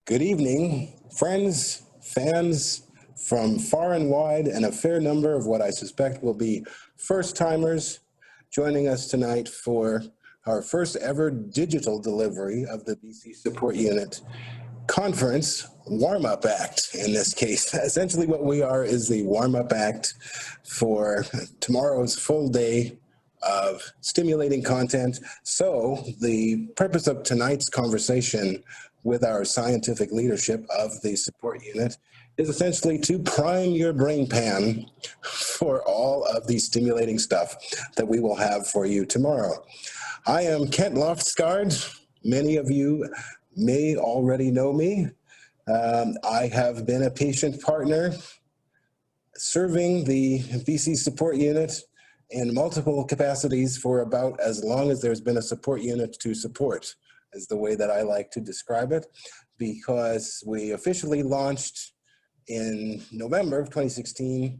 Good evening, friends, fans from far and wide, and a fair number of what I suspect will be first-timers joining us tonight for our first ever digital delivery of the BC Support Unit Conference warm-up act in this case. Essentially what we are is the warm-up act for tomorrow's full day of stimulating content. So the purpose of tonight's conversation with our scientific leadership of the support unit is essentially to prime your brain pan for all of the stimulating stuff that we will have for you tomorrow. I am Kent Loftsgard. Many of you may already know me. I have been a patient partner serving the BC support unit in multiple capacities for about as long as there's been a support unit to support, is the way that I like to describe it, because we officially launched in November of 2016,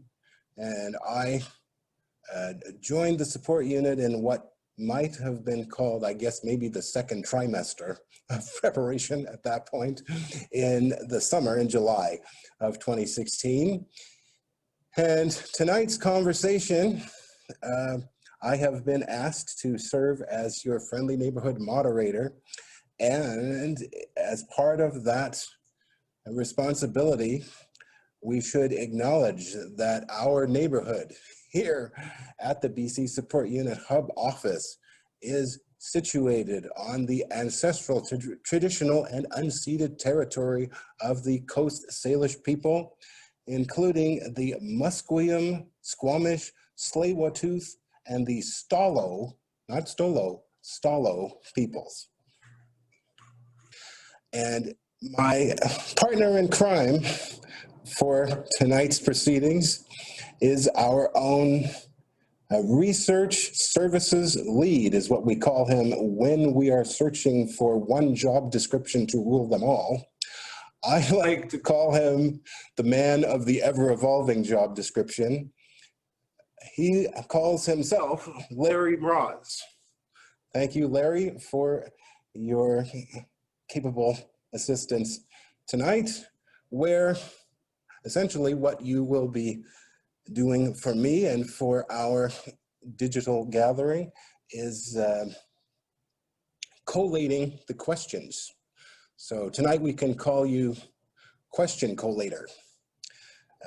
and I joined the support unit in what might have been called, I guess, maybe the second trimester of preparation at that point in the summer, in July of 2016. And tonight's conversation, I have been asked to serve as your friendly neighborhood moderator. And as part of that responsibility, we should acknowledge that our neighborhood here at the BC Support Unit Hub office is situated on the ancestral, traditional, and unceded territory of the Coast Salish people, including the Musqueam, Squamish, Tsleil-Waututh, and the Stalo, not Stolo, Stalo peoples. And my partner in crime for tonight's proceedings is our own research services lead, is what we call him when we are searching for one job description to rule them all. I like to call him the man of the ever-evolving job description. He calls himself Larry Braz. Thank you, Larry, for your capable assistance tonight, where essentially what you will be doing for me and for our digital gathering is collating the questions. So tonight we can call you question collator.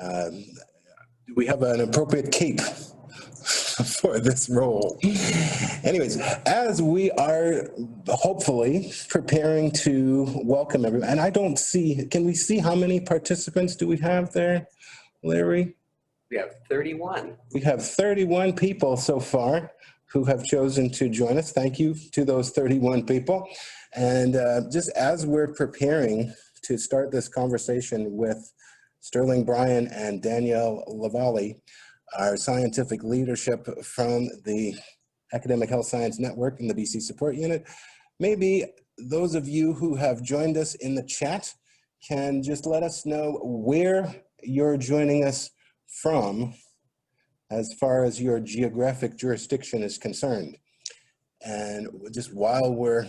Do we have an appropriate cape for this role? Anyways, as we are hopefully preparing to welcome everyone, and I don't see, can we see how many participants do we have there, Larry? We have 31. We have 31 people so far who have chosen to join us. Thank you to those 31 people. And just as we're preparing to start this conversation with Stirling, Bryan, and Danielle Lavallee, our scientific leadership from the Academic Health Science Network and the BC Support Unit, maybe those of you who have joined us in the chat can just let us know where you're joining us from as far as your geographic jurisdiction is concerned. And just while we're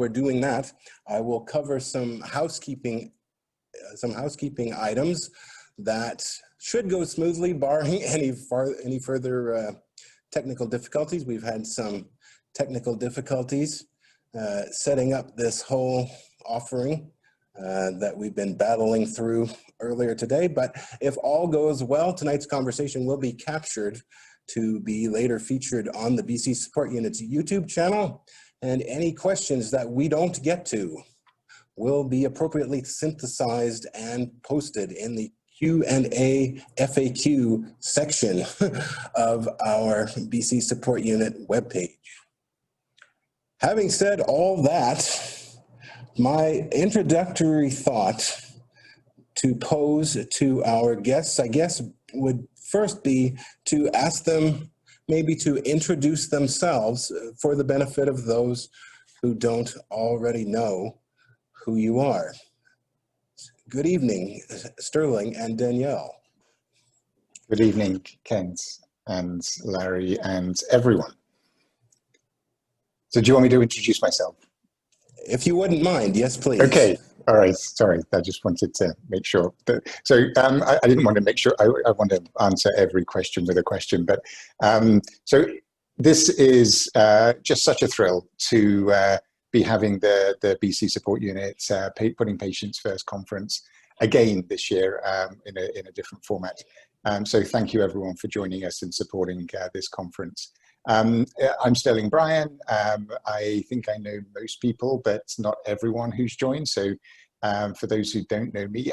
doing that, I will cover some housekeeping items that should go smoothly, barring any further technical difficulties. We've had some technical difficulties setting up this whole offering that we've been battling through earlier today. But if all goes well, tonight's conversation will be captured to be later featured on the BC Support Unit's YouTube channel. And any questions that we don't get to will be appropriately synthesized and posted in the Q&A FAQ section of our BC Support Unit webpage. Having said all that, my introductory thought to pose to our guests, I guess, would first be to ask them maybe to introduce themselves for the benefit of those who don't already know who you are. Good evening, Stirling and Danielle. Good evening, Kent and Larry and everyone. So do you want me to introduce myself? If you wouldn't mind, yes, please. Okay. All right. Sorry. I just wanted to make sure that, so I didn't want to make sure, I want to answer every question with a question, but so this is just such a thrill to be having the BC Support Unit Putting Patients First conference again this year in a different format. So thank you everyone for joining us and supporting this conference. I'm Stirling Bryan. I think I know most people, but not everyone who's joined. So for those who don't know me,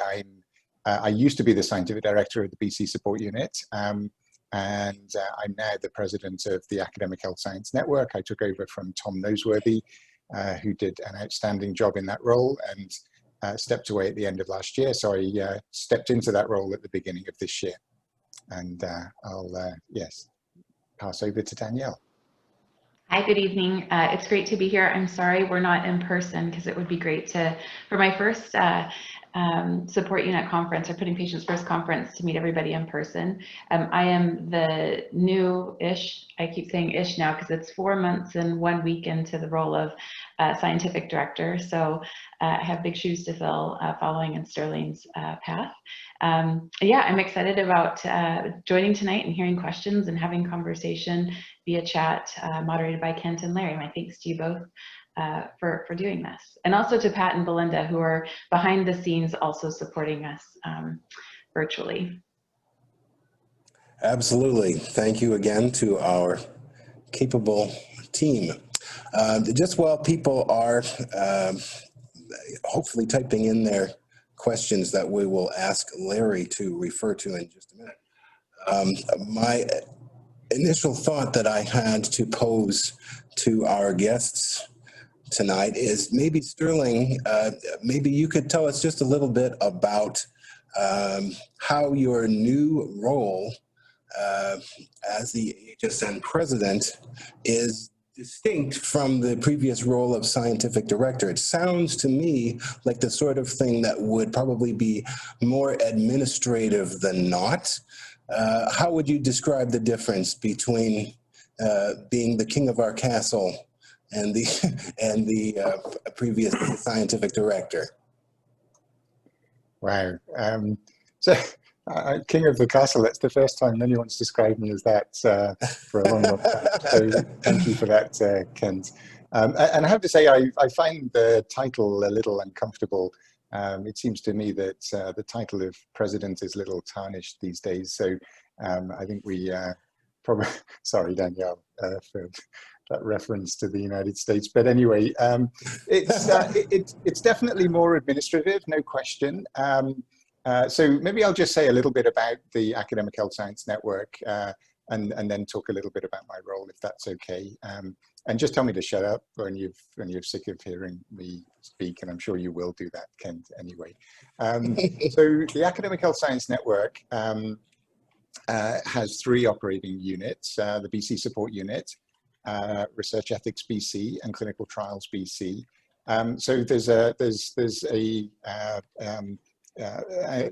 I used to be the Scientific Director of the BC Support Unit, and I'm now the President of the Academic Health Science Network. I took over from Tom Noseworthy, who did an outstanding job in that role and stepped away at the end of last year. So I stepped into that role at the beginning of this year. And I'll, yes, pass over to Danielle. Hi, good evening. It's great to be here. I'm sorry we're not in person because it would be great for my first support unit conference or Putting Patients First conference to meet everybody in person. I am the new-ish, I keep saying ish now because it's 4 months and 1 week into the role of scientific director. So I have big shoes to fill following in Stirling's path. Yeah, I'm excited about joining tonight and hearing questions and having conversation via chat moderated by Kent and Larry. My thanks to you both for doing this. And also to Pat and Belinda, who are behind the scenes also supporting us virtually. Absolutely. Thank you again to our capable team. Just while people are hopefully typing in their questions that we will ask Larry to refer to in just a minute, my initial thought that I had to pose to our guests tonight is maybe Stirling, maybe you could tell us just a little bit about how your new role as the AHSN president is distinct from the previous role of scientific director. It sounds to me like the sort of thing that would probably be more administrative than not. How would you describe the difference between being the king of our castle and the previous scientific director? Wow. So king of the castle, that's the first time anyone's described me as that for a long, long time. So thank you for that, Kent. And I have to say, I find the title a little uncomfortable. It seems to me that the title of president is a little tarnished these days. So I think we probably, sorry, Danielle, for that reference to the United States. But anyway, it's definitely more administrative, no question. So maybe I'll just say a little bit about the Academic Health Science Network and then talk a little bit about my role, if that's okay. And just tell me to shut up when you're sick of hearing me speak, and I'm sure you will do that, Kent, anyway. So the Academic Health Science Network has 3 operating units, the BC Support Unit, Research Ethics BC, and Clinical Trials BC. So there's a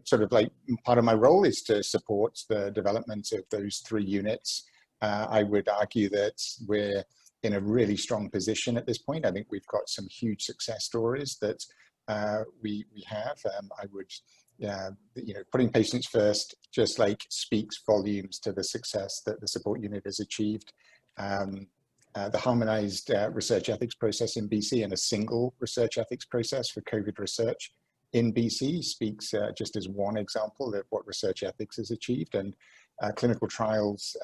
sort of like part of my role is to support the development of those 3 units. I would argue that we're in a really strong position at this point. I think we've got some huge success stories that we have. I would, you know, putting patients first just like speaks volumes to the success that the support unit has achieved. The harmonized research ethics process in BC and a single research ethics process for COVID research in BC speaks just as one example of what research ethics has achieved. And clinical trials,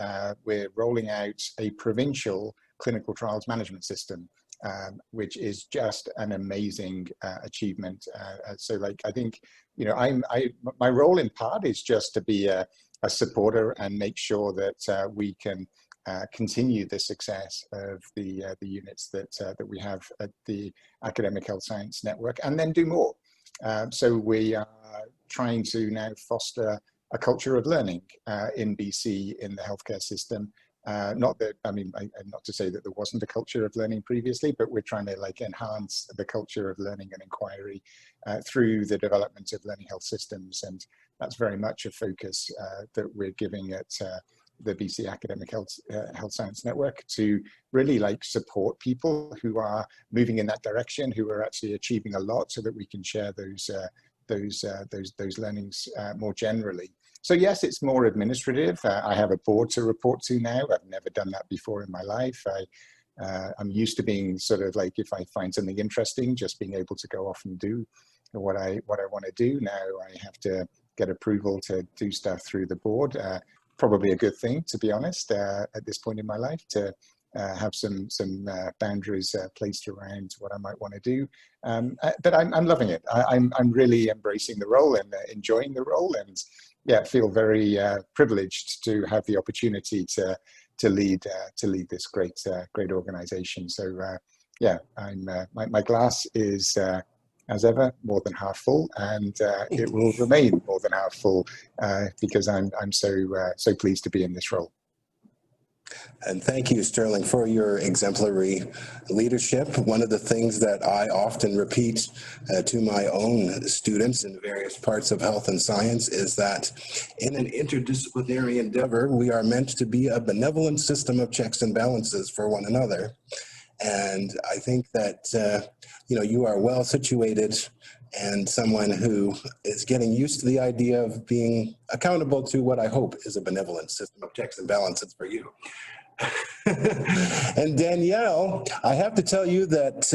we're rolling out a provincial clinical trials management system, which is just an amazing achievement. So like, I think, you know, my role in part is just to be a supporter and make sure that we can continue the success of the units that we have at the Academic Health Science Network, and then do more. So we are trying to now foster a culture of learning in BC in the healthcare system. Not that, I mean, not to say that there wasn't a culture of learning previously, but we're trying to like enhance the culture of learning and inquiry through the development of learning health systems. And that's very much a focus that we're giving at the BC Academic Health Science Network to really like support people who are moving in that direction, who are actually achieving a lot, so that we can share those learnings more generally. So yes, it's more administrative. I have a board to report to now. I've never done that before in my life. I'm used to being sort of like, if I find something interesting, just being able to go off and do what I want to do. Now I have to get approval to do stuff through the board. Probably a good thing, to be honest, at this point in my life, to have some boundaries placed around what I might want to do. But I'm loving it. I'm really embracing the role and enjoying the role, and yeah, feel very privileged to have the opportunity to lead this great organization. So yeah, my glass is as ever more than half full, and it will remain more than half full because I'm so pleased to be in this role. And thank you, Stirling, for your exemplary leadership. One of the things that I often repeat to my own students in various parts of health and science is that in an interdisciplinary endeavor, we are meant to be a benevolent system of checks and balances for one another. And I think that you are well situated and someone who is getting used to the idea of being accountable to what I hope is a benevolent system of checks and balances for you. And Danielle, I have to tell you that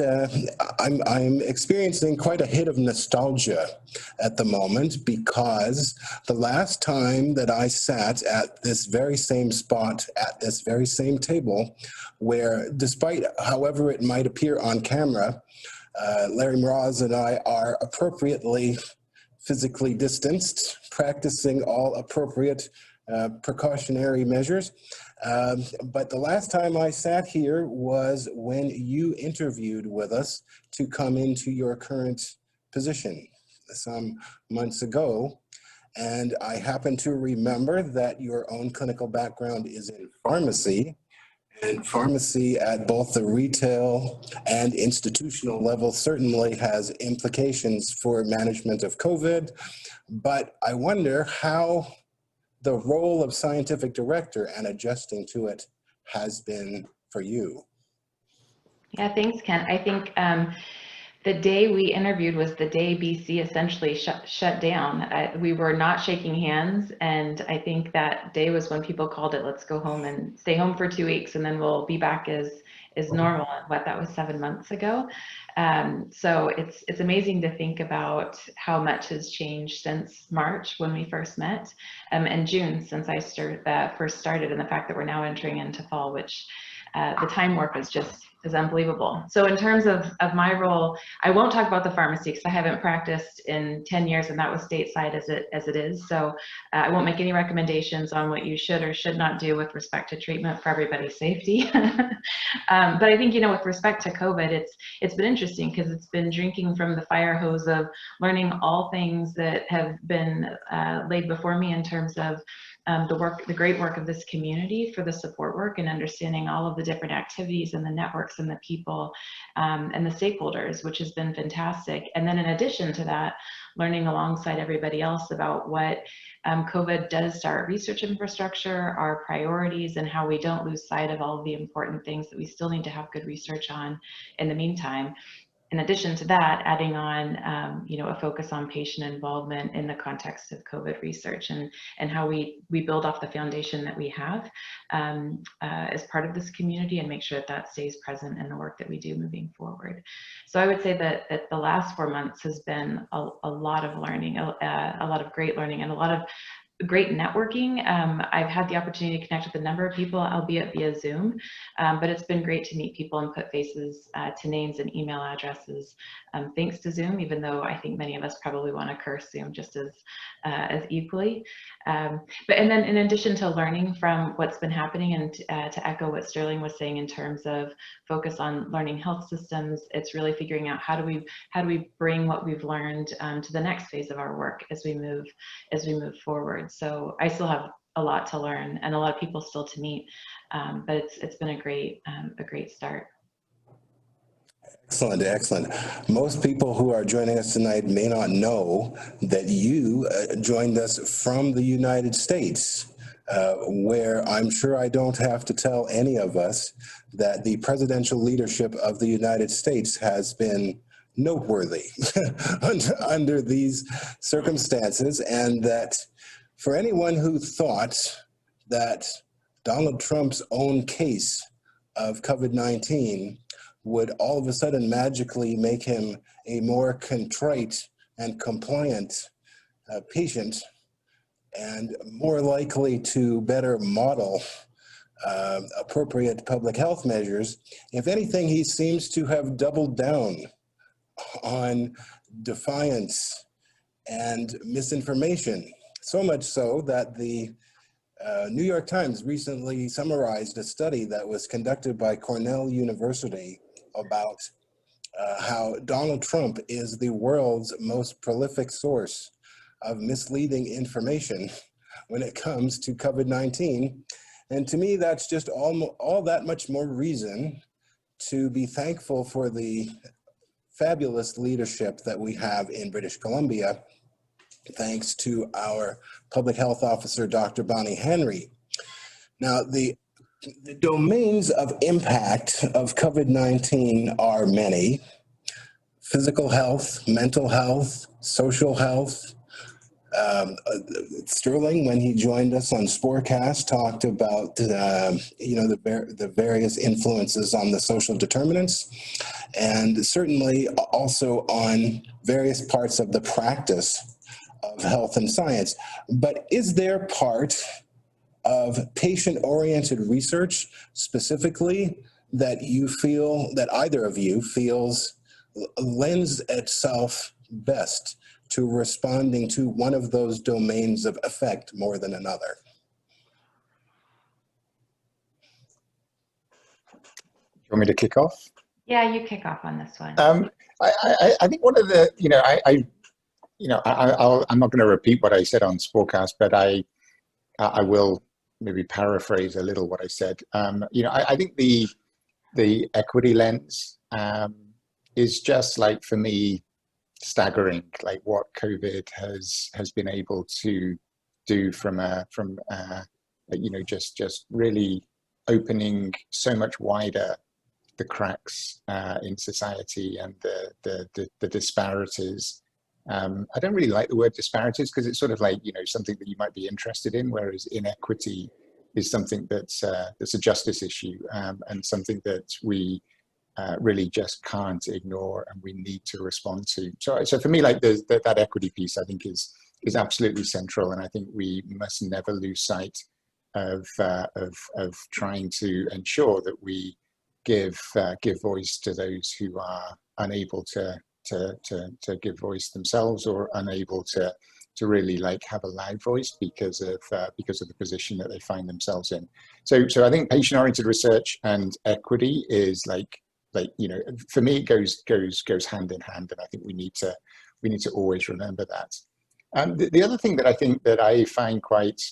I'm experiencing quite a hit of nostalgia at the moment, because the last time that I sat at this very same spot, at this very same table, where despite however it might appear on camera, Larry Mraz and I are appropriately physically distanced, practicing all appropriate precautionary measures. But the last time I sat here was when you interviewed with us to come into your current position some months ago. And I happen to remember that your own clinical background is in pharmacy, and pharmacy at both the retail and institutional level certainly has implications for management of COVID. But I wonder how the role of scientific director and adjusting to it has been for you. Yeah, thanks, Ken. I think the day we interviewed was the day BC essentially shut down. We were not shaking hands, and I think that day was when people called it, let's go home and stay home for 2 weeks, and then we'll be back as normal. What, that was 7 months ago. So it's amazing to think about how much has changed since March when we first met, and June since I first started, and the fact that we're now entering into fall, which the time warp is unbelievable. So in terms of my role, I won't talk about the pharmacy because I haven't practiced in 10 years, and that was stateside as it is. So I won't make any recommendations on what you should or should not do with respect to treatment for everybody's safety. But I think, with respect to COVID, it's been interesting because it's been drinking from the fire hose of learning all things that have been laid before me in terms of the great work of this community for the support work, and understanding all of the different activities and the networks and the people and the stakeholders, which has been fantastic. And then in addition to that, learning alongside everybody else about what COVID does to our research infrastructure, our priorities, and how we don't lose sight of all of the important things that we still need to have good research on in the meantime. In addition to that, adding on, a focus on patient involvement in the context of COVID research, and how we build off the foundation that we have as part of this community, and make sure that stays present in the work that we do moving forward. So I would say that the last 4 months has been a lot of learning, a lot of great learning, and a lot of great networking. I've had the opportunity to connect with a number of people, albeit via Zoom, but it's been great to meet people and put faces to names and email addresses, thanks to Zoom, even though I think many of us probably want to curse Zoom just as equally. And then in addition to learning from what's been happening, and to echo what Stirling was saying in terms of focus on learning health systems, it's really figuring out how do we bring what we've learned to the next phase of our work as we move forward. So I still have a lot to learn and a lot of people still to meet, but it's been a great start. Excellent, excellent. Most people who are joining us tonight may not know that you joined us from the United States. where I'm sure I don't have to tell any of us that the presidential leadership of the United States has been noteworthy under these circumstances, and that for anyone who thought that Donald Trump's own case of COVID-19 would all of a sudden magically make him a more contrite and compliant patient and more likely to better model appropriate public health measures. If anything, he seems to have doubled down on defiance and misinformation, so much so that the New York Times recently summarized a study that was conducted by Cornell University about how Donald Trump is the world's most prolific source of misleading information when it comes to COVID-19. And to me, that's just all that much more reason to be thankful for the fabulous leadership that we have in British Columbia, thanks to our public health officer, Dr. Bonnie Henry. Now, the domains of impact of COVID-19 are many: physical health, mental health, social health. Stirling, when he joined us on Sporecast, talked about the various influences on the social determinants, and certainly also on various parts of the practice of health and science. But is there part of patient-oriented research specifically that you feel, that either of you feels lends itself best to responding to one of those domains of effect more than another? You want me to kick off? Yeah, you kick off on this one. I think one of the, I'm not going to repeat what I said on Sporecast, but I will maybe paraphrase a little what I said. I think the equity lens is just, like, for me, staggering, like what COVID has been able to do from just really opening so much wider the cracks in society and the disparities. I don't really like the word disparities because it's sort of like, something that you might be interested in, whereas inequity is something that's a justice issue, and something that we really just can't ignore and we need to respond to. So for me, like, that equity piece, I think is absolutely central, and I think we must never lose sight of trying to ensure that we give voice to those who are unable to give voice themselves, or unable to really, like, have a loud voice because of the position that they find themselves in. So I think patient-oriented research and equity is like for me, it goes hand in hand, and I think we need to always remember that. The other thing that I think that I find quite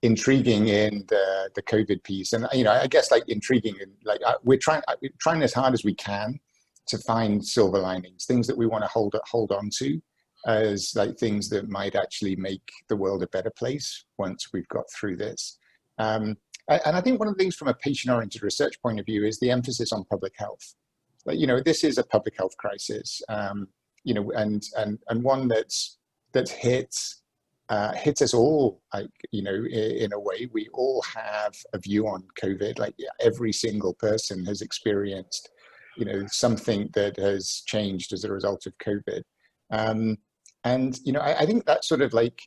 intriguing in the COVID piece, and I guess, like, intriguing, and like we're trying as hard as we can to find silver linings, things that we want to hold on to as, like, things that might actually make the world a better place once we've got through this. And I think one of the things from a patient-oriented research point of view is the emphasis on public health. Like, this is a public health crisis, and one that's hit us all, like, in a way. We all have a view on COVID. Like, every single person has experienced, something that has changed as a result of COVID. I think that sort of, like,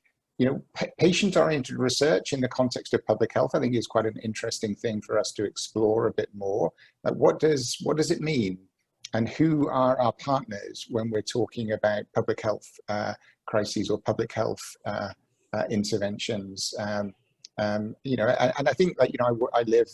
patient-oriented research in the context of public health, I think, is quite an interesting thing for us to explore a bit more. Like, what does it mean, and who are our partners when we're talking about public health crises or public health interventions? And I think, like, I live,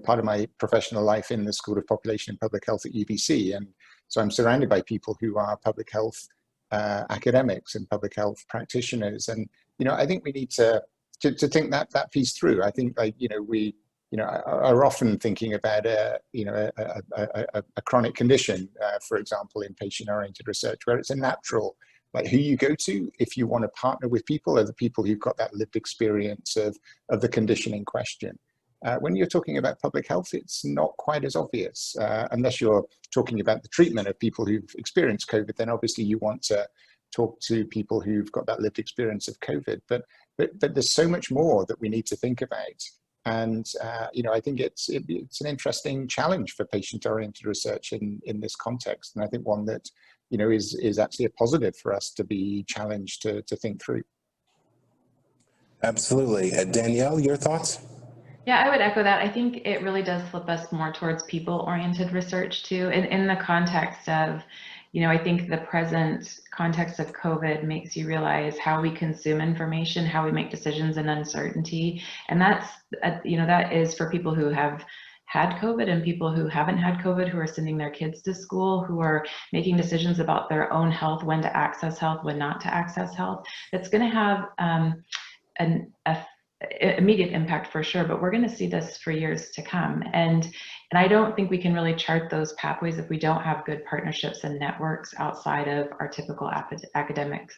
part of my professional life in the School of Population and Public Health at UBC, and so I'm surrounded by people who are public health academics and public health practitioners, and I think we need to think that piece through. I think, like, we are often thinking about a chronic condition, for example, in patient-oriented research, where it's a natural like who you go to if you want to partner with people are the people who've got that lived experience of the condition in question. When you're talking about public health, it's not quite as obvious, unless you're talking about the treatment of people who've experienced COVID, then obviously you want to talk to people who've got that lived experience of COVID. But there's so much more that we need to think about. And, I think it's an interesting challenge for patient-oriented research in this context. And I think one that, is actually a positive for us to be challenged to think through. Absolutely. Danielle, your thoughts? Yeah, I would echo that. I think it really does flip us more towards people-oriented research too, in the context of, I think the present context of COVID makes you realize how we consume information, how we make decisions in uncertainty. And that's, that is for people who have had COVID and people who haven't had COVID, who are sending their kids to school, who are making decisions about their own health, when to access health, when not to access health. That's going to have an immediate impact for sure, but we're going to see this for years to come. And I don't think we can really chart those pathways if we don't have good partnerships and networks outside of our typical academic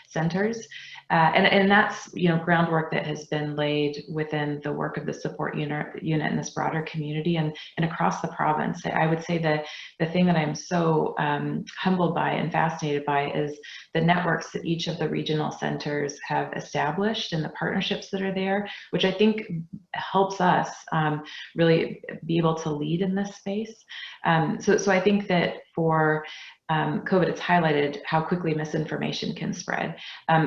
centers. And that's, groundwork that has been laid within the work of the support unit in this broader community and across the province. I would say that the thing that I'm so humbled by and fascinated by is the networks that each of the regional centers have established and the partnerships that are there, which I think helps us really be able to lead in this space. So I think that for COVID, it's highlighted how quickly misinformation can spread.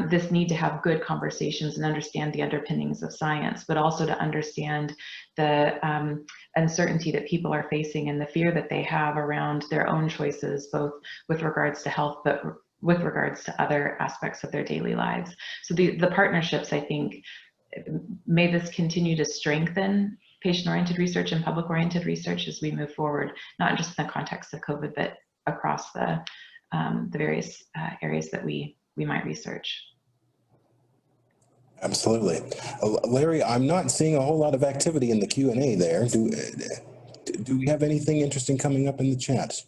This need to have good conversations and understand the underpinnings of science, but also to understand the uncertainty that people are facing and the fear that they have around their own choices, both with regards to health, but with regards to other aspects of their daily lives. So the partnerships, I think, may this continue to strengthen patient-oriented research and public-oriented research as we move forward, not just in the context of COVID, but across the various areas that we might research. Absolutely. Larry, I'm not seeing a whole lot of activity in the Q&A there. Do we have anything interesting coming up in the chat?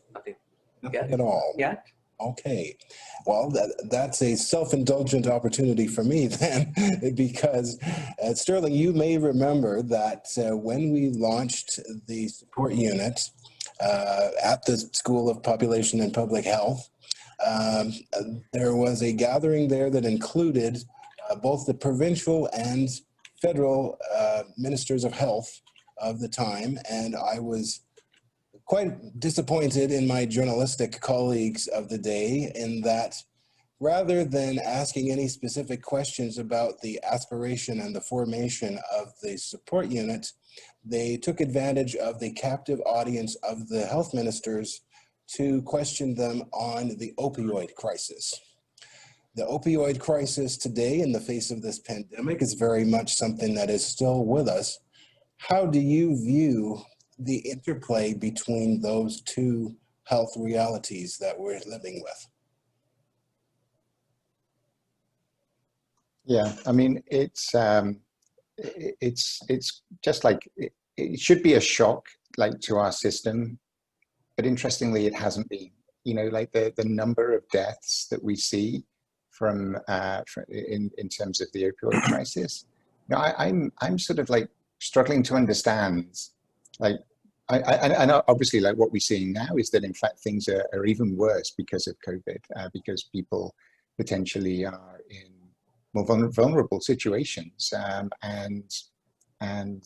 Nothing at all. Yeah. Okay. Well, that's a self-indulgent opportunity for me then, because Stirling, you may remember that when we launched the support unit at the School of Population and Public Health, there was a gathering there that included both the provincial and federal ministers of health of the time, and I was quite disappointed in my journalistic colleagues of the day in that rather than asking any specific questions about the aspiration and the formation of the support unit, they took advantage of the captive audience of the health ministers to question them on the opioid crisis. The opioid crisis today, in the face of this pandemic, is very much something that is still with us. How do you view the interplay between those two health realities that we're living with? Yeah, I mean, it's just like it should be a shock, like to our system, but interestingly, it hasn't been. Like the number of deaths that we see from in terms of the opioid crisis. I'm sort of like struggling to understand, like. I know obviously like what we're seeing now is that in fact things are even worse because of COVID, because people potentially are in more vulnerable situations and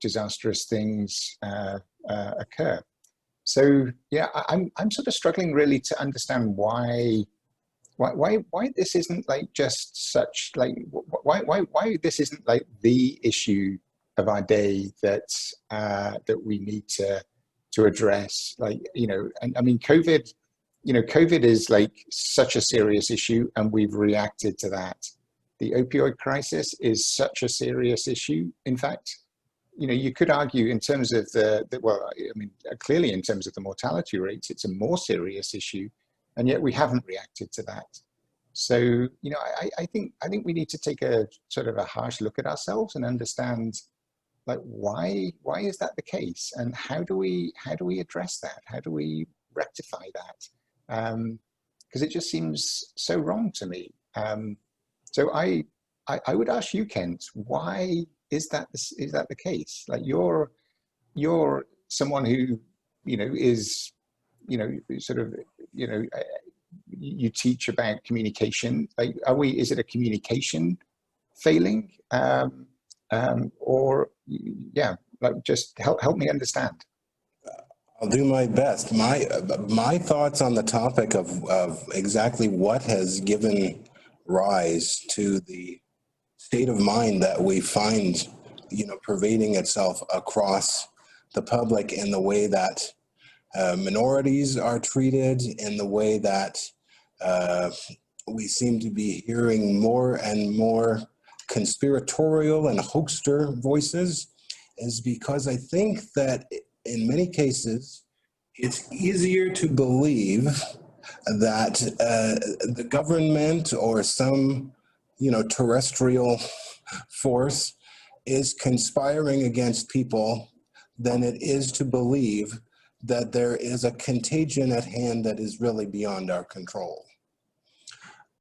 disastrous things occur. So yeah, I'm sort of struggling really to understand why this isn't like just such like why this isn't like the issue of our day that we need to address, and I mean COVID is like such a serious issue and we've reacted to that. The opioid crisis is such a serious issue. In fact, you could argue in terms of clearly in terms of the mortality rates, it's a more serious issue, and yet we haven't reacted to that. So I think we need to take a sort of a harsh look at ourselves and understand, like, why is that the case, and how do we address that? How do we rectify that? because it just seems so wrong to me. So I would ask you, Kent, why is that the case? Like you're someone who, is, sort of, you teach about communication. Like, is it a communication failing? Or yeah, like just help me understand. I'll do my best. My thoughts on the topic of exactly what has given rise to the state of mind that we find, pervading itself across the public in the way that minorities are treated, in the way that we seem to be hearing more and more conspiratorial and hoaxer voices, is because I think that in many cases, it's easier to believe that the government or some, terrestrial force is conspiring against people than it is to believe that there is a contagion at hand that is really beyond our control.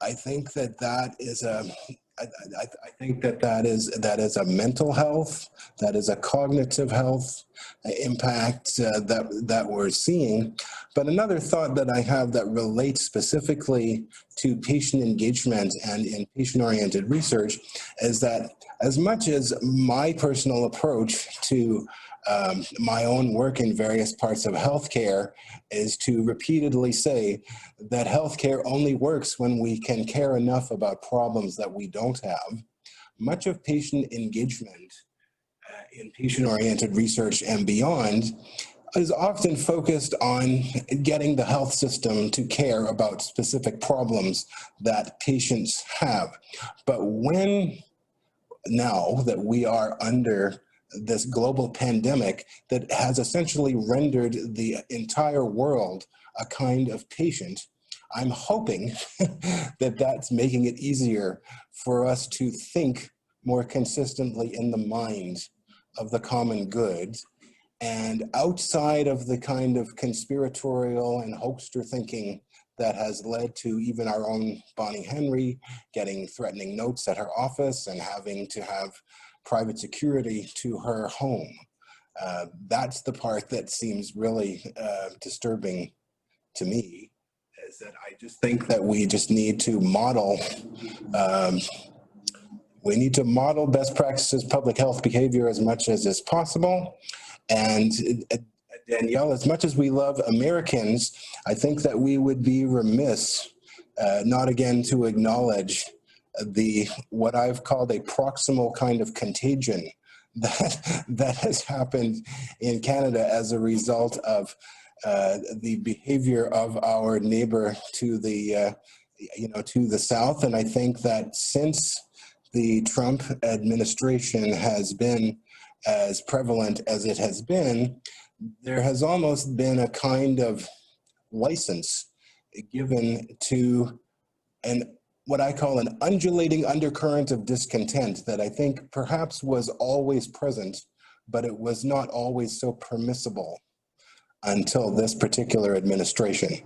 I think that is a mental health, that is a cognitive health impact that we're seeing. But another thought that I have that relates specifically to patient engagement and in patient-oriented research is that as much as my personal approach to my own work in various parts of healthcare is to repeatedly say that healthcare only works when we can care enough about problems that we don't have. Much of patient engagement in patient-oriented research and beyond is often focused on getting the health system to care about specific problems that patients have. But now that we are under this global pandemic that has essentially rendered the entire world a kind of patient, I'm hoping that that's making it easier for us to think more consistently in the mind of the common good and outside of the kind of conspiratorial and hoaxer thinking that has led to even our own Bonnie Henry getting threatening notes at her office and having to have private security to her home. That's the part that seems really disturbing to me, is that I just think that we just need to model best practices public health behavior as much as is possible. And Danielle, as much as we love Americans, I think that we would be remiss not again to acknowledge what I've called a proximal kind of contagion that has happened in Canada as a result of the behavior of our neighbor to the south. And I think that since the Trump administration has been as prevalent as it has been, there has almost been a kind of license given to what I call an undulating undercurrent of discontent that I think perhaps was always present, but it was not always so permissible until this particular administration.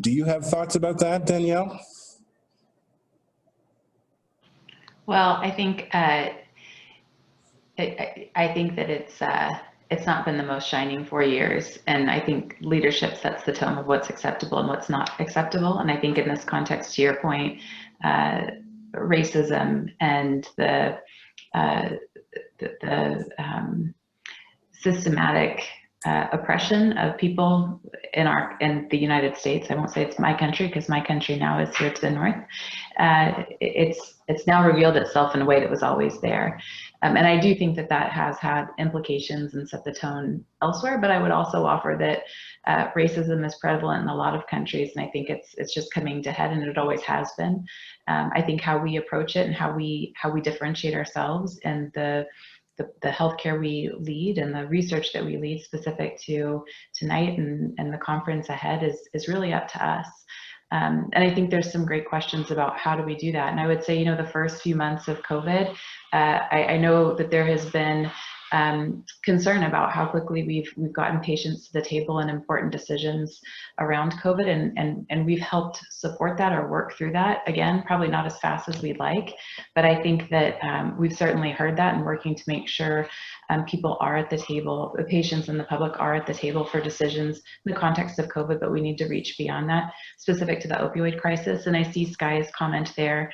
Do you have thoughts about that, Danielle? Well, I think that it's not been the most shining 4 years, and I think leadership sets the tone of what's acceptable and what's not acceptable. And I think in this context, to your point, racism and the systematic oppression of people in the United States. I won't say it's my country, because my country now is here to the north. It's now revealed itself in a way that was always there. And I do think that has had implications and set the tone elsewhere. But I would also offer that racism is prevalent in a lot of countries, and I think it's just coming to head, and it always has been. I think how we approach it and how we differentiate ourselves and the healthcare we lead and the research that we lead specific to tonight and the conference ahead is really up to us. And I think there's some great questions about how do we do that. And I would say, the first few months of COVID, I know that there has been concern about how quickly we've gotten patients to the table in important decisions around COVID, and we've helped support that or work through that. Again, probably not as fast as we'd like, but I think that we've certainly heard that and working to make sure people are at the table, the patients and the public are at the table for decisions in the context of COVID, but we need to reach beyond that, specific to the opioid crisis. And I see Sky's comment there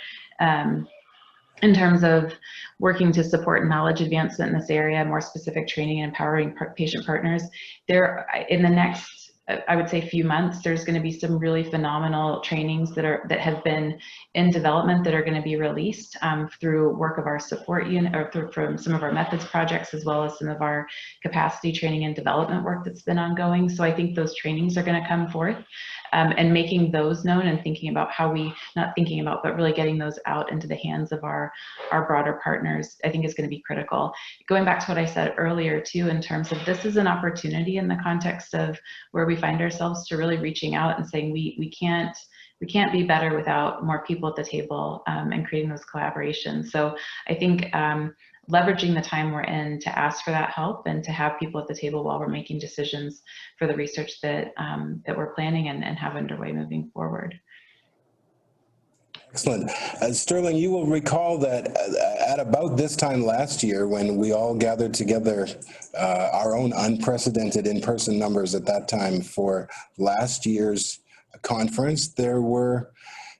in terms of working to support knowledge advancement in this area, more specific training and empowering patient partners. There, in the next, I would say, few months, there's going to be some really phenomenal trainings that have been in development that are going to be released through work of our support unit, or from some of our methods projects, as well as some of our capacity training and development work that's been ongoing. So I think those trainings are going to come forth, and making those known and thinking about how we, not thinking about, but really getting those out into the hands of our broader partners, I think is going to be critical. Going back to what I said earlier too, in terms of this is an opportunity in the context of where we find ourselves to really reaching out and saying we can't be better without more people at the table, and creating those collaborations. So I think leveraging the time we're in to ask for that help and to have people at the table while we're making decisions for the research that that we're planning and have underway moving forward. Excellent. Stirling, you will recall that at about this time last year, when we all gathered together, our own unprecedented in-person numbers at that time for last year's conference, there were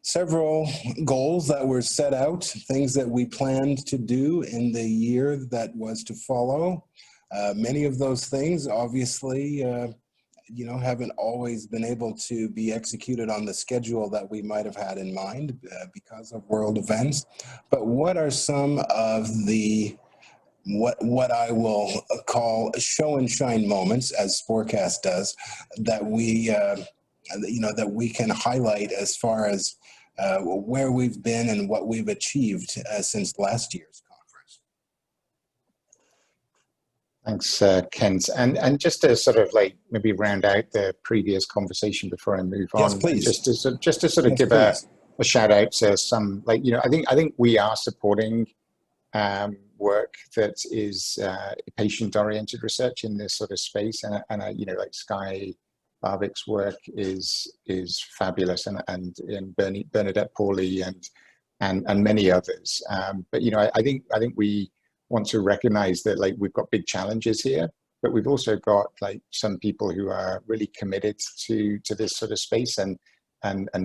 several goals that were set out, things that we planned to do in the year that was to follow. Many of those things, obviously, haven't always been able to be executed on the schedule that we might have had in mind because of world events. But what are some of the what I will call show and shine moments, as Sportcast does, that we that we can highlight as far as where we've been and what we've achieved since last year's conference? Thanks, Kent. And just to sort of like maybe round out the previous conversation before I move on, yes, please. just to sort of give a shout out to some, like, I think we are supporting work that is patient-oriented research in this sort of space, and like Sky Barvik's work is fabulous, and Bernadette Pauley and many others. But I think we want to recognize that, like, we've got big challenges here, but we've also got like some people who are really committed to this sort of space and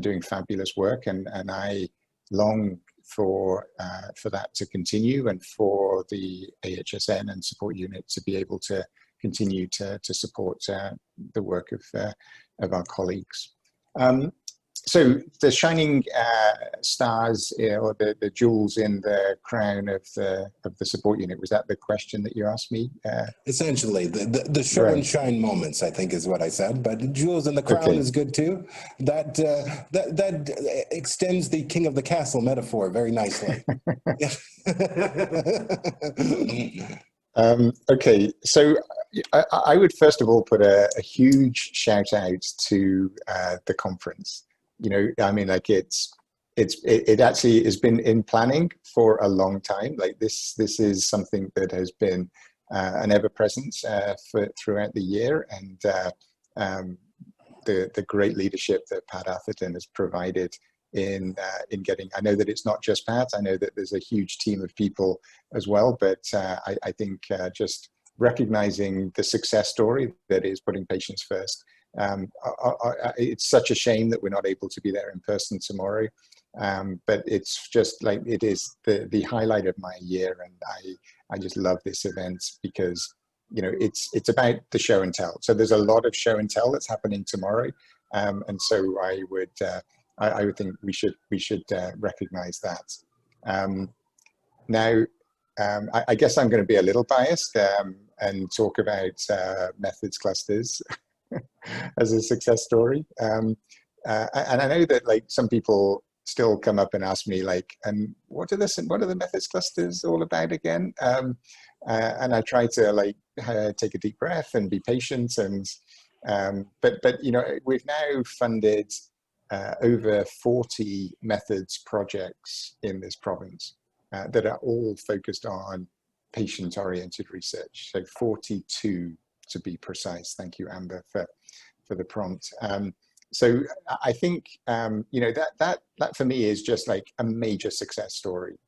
doing fabulous work, and I long for that to continue, and for the AHSN and support unit to be able to continue to support the work of our colleagues. So the shining stars, or the jewels in the crown of the support unit, was that the question that you asked me? Essentially, the show and shine moments, I think, is what I said. But jewels in the crown is good too. That extends the king of the castle metaphor very nicely. Okay, so I would first of all put a huge shout out to the conference. I mean, like, it actually has been in planning for a long time. Like, this is something that has been an ever presence throughout the year, and the great leadership that Pat Atherton has provided in getting. I know that it's not just Pat. I know that there's a huge team of people as well, but I think just recognizing the success story that is putting patients first. It's such a shame that we're not able to be there in person tomorrow, but it's just like, it is the highlight of my year, and I just love this event because it's about the show and tell. So there's a lot of show and tell that's happening tomorrow, and so I would think we should recognize that. Now, I guess I'm going to be a little biased and talk about methods clusters as a success story. And I know that, like, some people still come up and ask me, like, and what are the methods clusters all about again? And I try to, like, take a deep breath and be patient. And but we've now funded over 40 methods projects in this province that are all focused on patient-oriented research. So 42 to be precise. Thank you, Amber, for the prompt. So I think, you know, that for me is just like a major success story.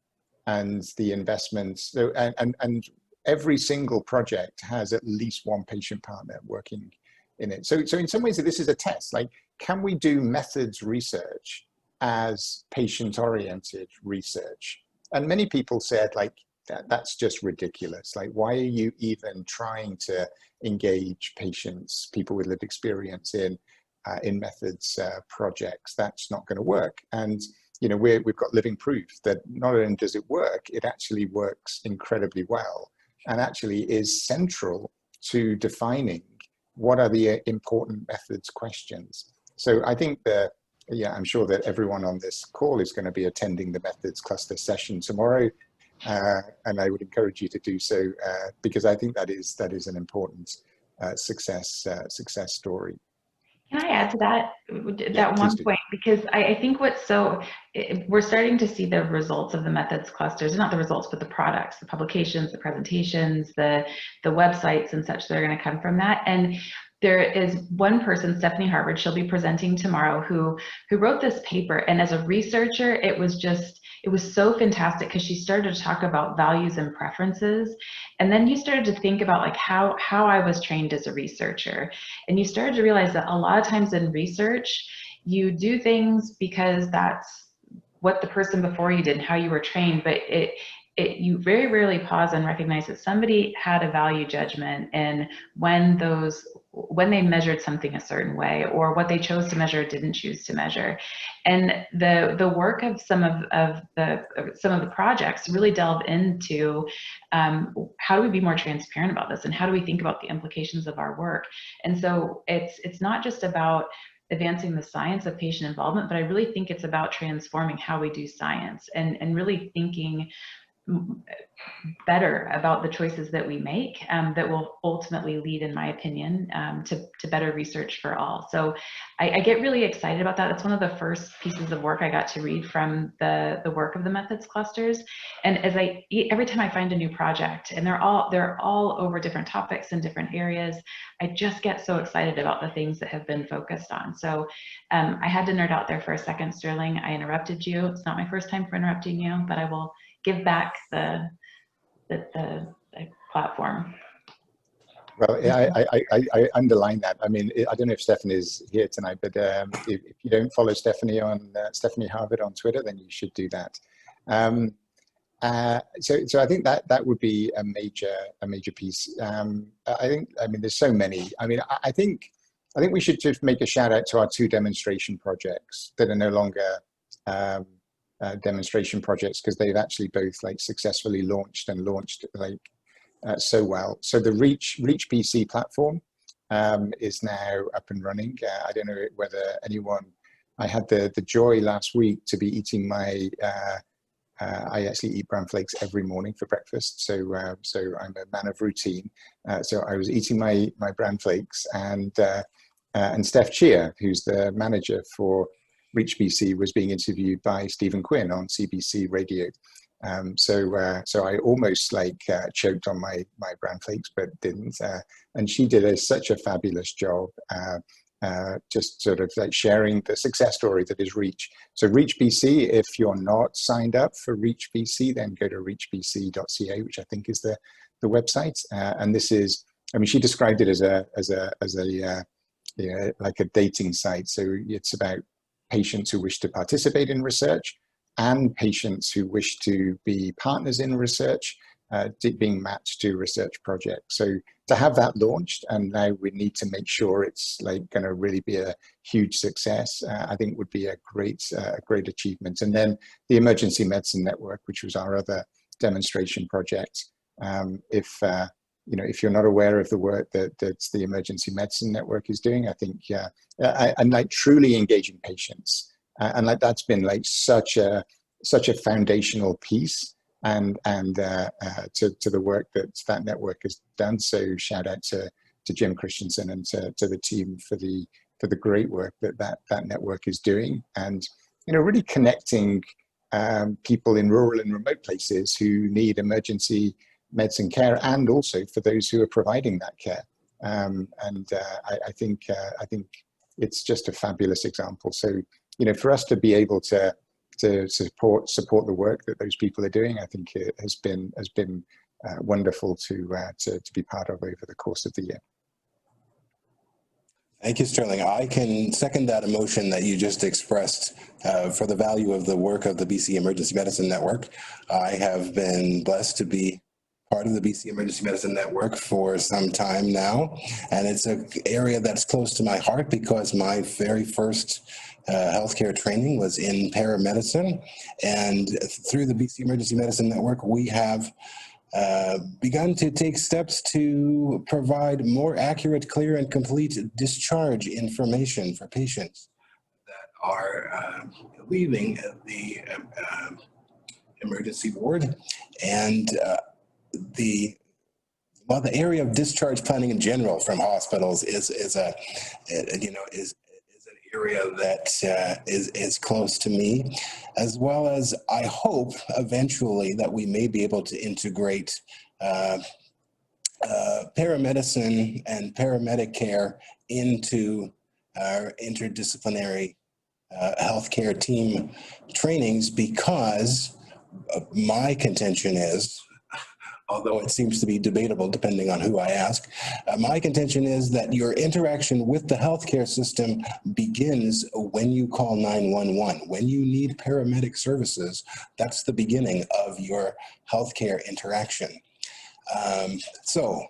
And the investments, so, and every single project has at least one patient partner working in it. So in some ways, this is a test. Like, can we do methods research as patient-oriented research? And many people said, like, that's just ridiculous. Like, why are you even trying to engage patients, people with lived experience in methods projects? That's not going to work. And you know, we've got living proof that not only does it work, it actually works incredibly well, and actually is central to defining what are the important methods questions. So I think that, yeah, I'm sure that everyone on this call is going to be attending the methods cluster session tomorrow. And I would encourage you to do so because I think that is an important success story. Can I add to that, one point? Because I think we're starting to see the results of the methods clusters, not the results, but the products, the publications, the presentations, the websites and such that are going to come from that. And there is one person, Stephanie Harvard, she'll be presenting tomorrow, who wrote this paper. And as a researcher, it was so fantastic because she started to talk about values and preferences. And then you started to think about like how I was trained as a researcher. And you started to realize that a lot of times in research, you do things because that's what the person before you did and how you were trained, but you very rarely pause and recognize that somebody had a value judgment and when they measured something a certain way, or what they chose to measure didn't choose to measure. And the work of some of the projects really delve into how do we be more transparent about this, and how do we think about the implications of our work. And so it's not just about advancing the science of patient involvement, but I really think it's about transforming how we do science and really thinking better about the choices that we make that will ultimately lead, in my opinion, to better research for all. So I get really excited about that. It's one of the first pieces of work I got to read from the work of the methods clusters. And every time I find a new project, and they're all over different topics and different areas, I just get so excited about the things that have been focused on. So I had to nerd out there for a second, Stirling. I interrupted you. It's not my first time for interrupting you, but I will give back the platform. Well, I underline that. I mean, I don't know if Stephanie is here tonight, but if you don't follow Stephanie on Stephanie Harvard on Twitter, then you should do that. So I think that would be a major piece. I mean, there's so many. I mean, I think we should just make a shout out to our 2 demonstration projects that are no longer demonstration projects, because they've actually both like successfully launched like so well. So the Reach PC platform is now up and running. I don't know whether anyone, I had the joy last week to be eating my I actually eat bran flakes every morning for breakfast, so I'm a man of routine. So I was eating my bran flakes, and Steph Cheer, who's the manager for Reach BC, was being interviewed by Stephen Quinn on CBC Radio. So I almost like choked on my bran flakes, but didn't. And she did such a fabulous job, just sort of like sharing the success story that is Reach. So Reach BC, if you're not signed up for Reach BC, then go to reachbc.ca, which I think is the website. And this is, I mean, she described it as a you know, like a dating site. So it's about patients who wish to participate in research and patients who wish to be partners in research, being matched to research projects. So to have that launched, and now we need to make sure it's like going to really be a huge success, I think would be a great achievement. And then the Emergency Medicine Network, which was our other demonstration project. You know, if you're not aware of the work that the Emergency Medicine Network is doing, I think, and like truly engaging patients, and like that's been like such a foundational piece, and to the work that network has done. So shout out to Jim Christensen and to the team for the great work that network is doing, and you know, really connecting people in rural and remote places who need emergency medicine care, and also for those who are providing that care. I think it's just a fabulous example. So, for us to be able to support the work that those people are doing, I think it has been wonderful to be part of over the course of the year. Thank you, Stirling. I can second that emotion that you just expressed for the value of the work of the BC Emergency Medicine Network. I have been blessed to be part of the BC Emergency Medicine Network for some time now, and it's an area that's close to my heart because my very first healthcare training was in paramedicine, and through the BC Emergency Medicine Network, we have begun to take steps to provide more accurate, clear, and complete discharge information for patients that are leaving the emergency ward. And the area of discharge planning in general from hospitals is an area that is close to me, as well as I hope eventually that we may be able to integrate paramedicine and paramedic care into our interdisciplinary healthcare team trainings, because my contention is, although it seems to be debatable depending on who I ask, my contention is that your interaction with the healthcare system begins when you call 911. When you need paramedic services, that's the beginning of your healthcare interaction. So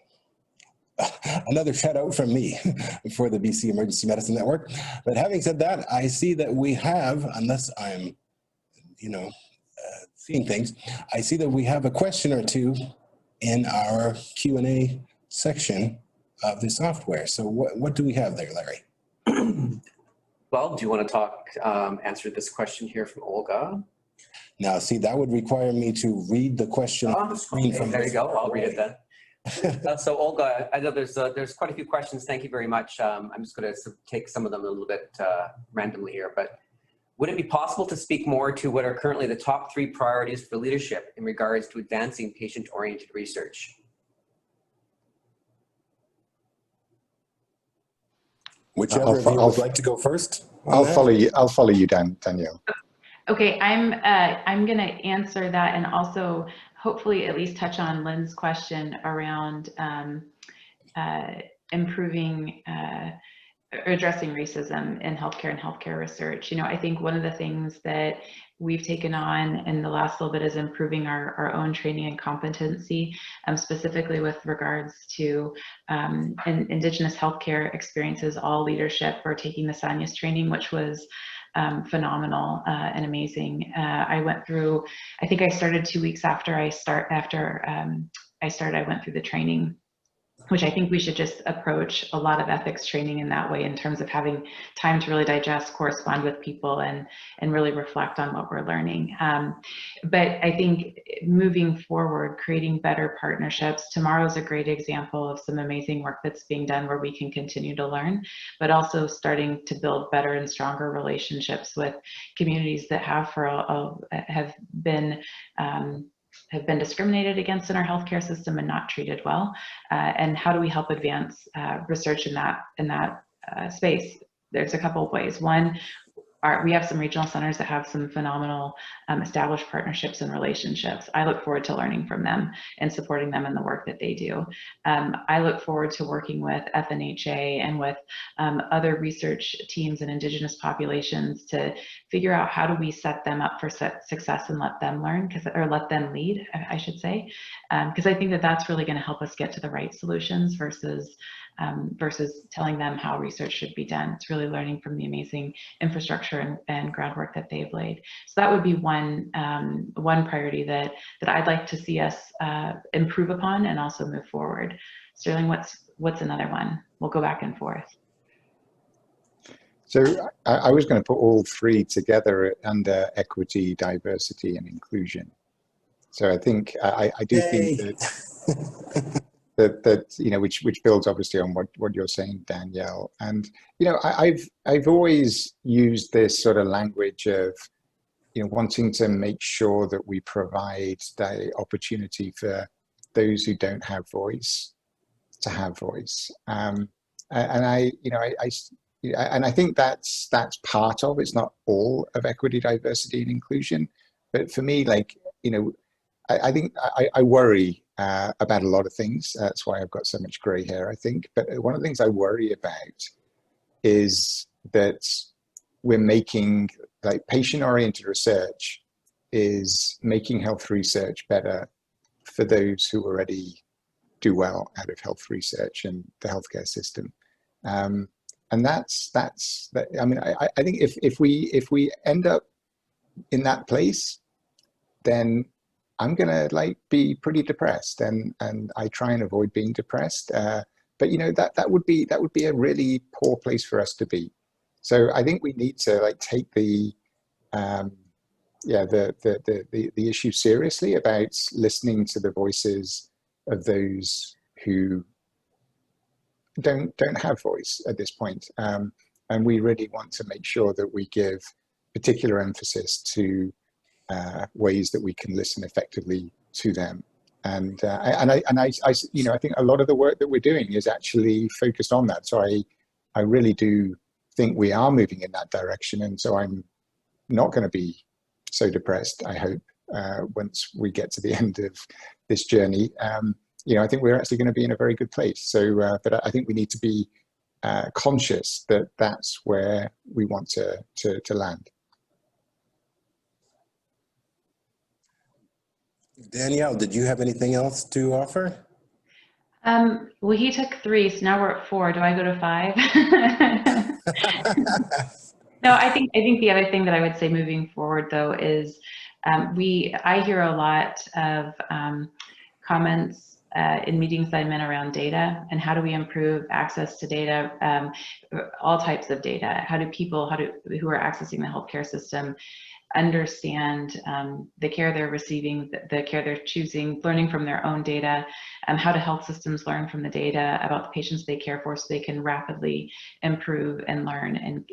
another shout out from me for the BC Emergency Medicine Network. But having said that, I see that we have, unless I'm, seeing things, I see that we have a question or two in our Q&A section of the software. So what do we have there, Larry? Well, do you want to answer this question here from Olga? Now, see, that would require me to read the question on the screen. Okay, there you go. I'll read it then. So Olga, I know there's quite a few questions. Thank you very much. I'm just going to take some of them a little bit randomly here, but would it be possible to speak more to what are currently the top 3 priorities for leadership in regards to advancing patient-oriented research? Whichever of you would like to go first. I'll follow you, Danielle. Okay, I'm going to answer that and also hopefully at least touch on Lynn's question around improving addressing racism in healthcare and healthcare research. I think one of the things that we've taken on in the last little bit is improving our own training and competency, specifically with regards to Indigenous healthcare experiences. All leadership are taking the SANIAS training, which was phenomenal and amazing. I went through, I think I started 2 weeks after I went through the training, which I think we should just approach a lot of ethics training in that way, in terms of having time to really digest, correspond with people, and really reflect on what we're learning. But I think moving forward, creating better partnerships. Tomorrow's a great example of some amazing work that's being done where we can continue to learn, but also starting to build better and stronger relationships with communities that have been discriminated against in our healthcare system and not treated well, and how do we help advance research in that space? There's a couple of ways. One, we have some regional centers that have some phenomenal established partnerships and relationships. I look forward to learning from them and supporting them in the work that they do. I look forward to working with FNHA and with other research teams and Indigenous populations to figure out how do we set them up for success and let them learn, or let them lead, I should say, because I think that that's really going to help us get to the right solutions versus telling them how research should be done. It's really learning from the amazing infrastructure and groundwork that they've laid. So that would be one priority that I'd like to see us improve upon and also move forward. Stirling, what's another one? We'll go back and forth. So I was going to put all 3 together under equity, diversity, and inclusion. So I think I do think that which builds obviously on what you're saying, Danielle. And I've always used this sort of language of wanting to make sure that we provide the opportunity for those who don't have voice to have voice. And I think that's part of, it's not all of equity, diversity, and inclusion. But for me, like, I think I worry about a lot of things. That's why I've got so much gray hair, I think. But one of the things I worry about is that we're making, like, patient-oriented research is making health research better for those who already do well out of health research and the healthcare system. And that's I mean, I think if we end up in that place, then I'm gonna, like, be pretty depressed, and I try and avoid being depressed. But that would be a really poor place for us to be. So I think we need to, like, take the issue seriously about listening to the voices of those who don't have voice at this point. And we really want to make sure that we give particular emphasis to ways that we can listen effectively to them. And I think a lot of the work that we're doing is actually focused on that. So I really do think we are moving in that direction. And so I'm not going to be so depressed, I hope, once we get to the end of this journey. I think we're actually going to be in a very good place. So, but I think we need to be conscious that that's where we want to land. Danielle, did you have anything else to offer? Well, he took 3, so now we're at 4. Do I go to 5? No, I think the other thing that I would say moving forward, though, is I hear a lot of comments in meetings that I'm in around data and how do we improve access to data, all types of data. How do people who are accessing the healthcare system understand the care they're receiving, the care they're choosing, learning from their own data, how do health systems learn from the data about the patients they care for so they can rapidly improve and learn. And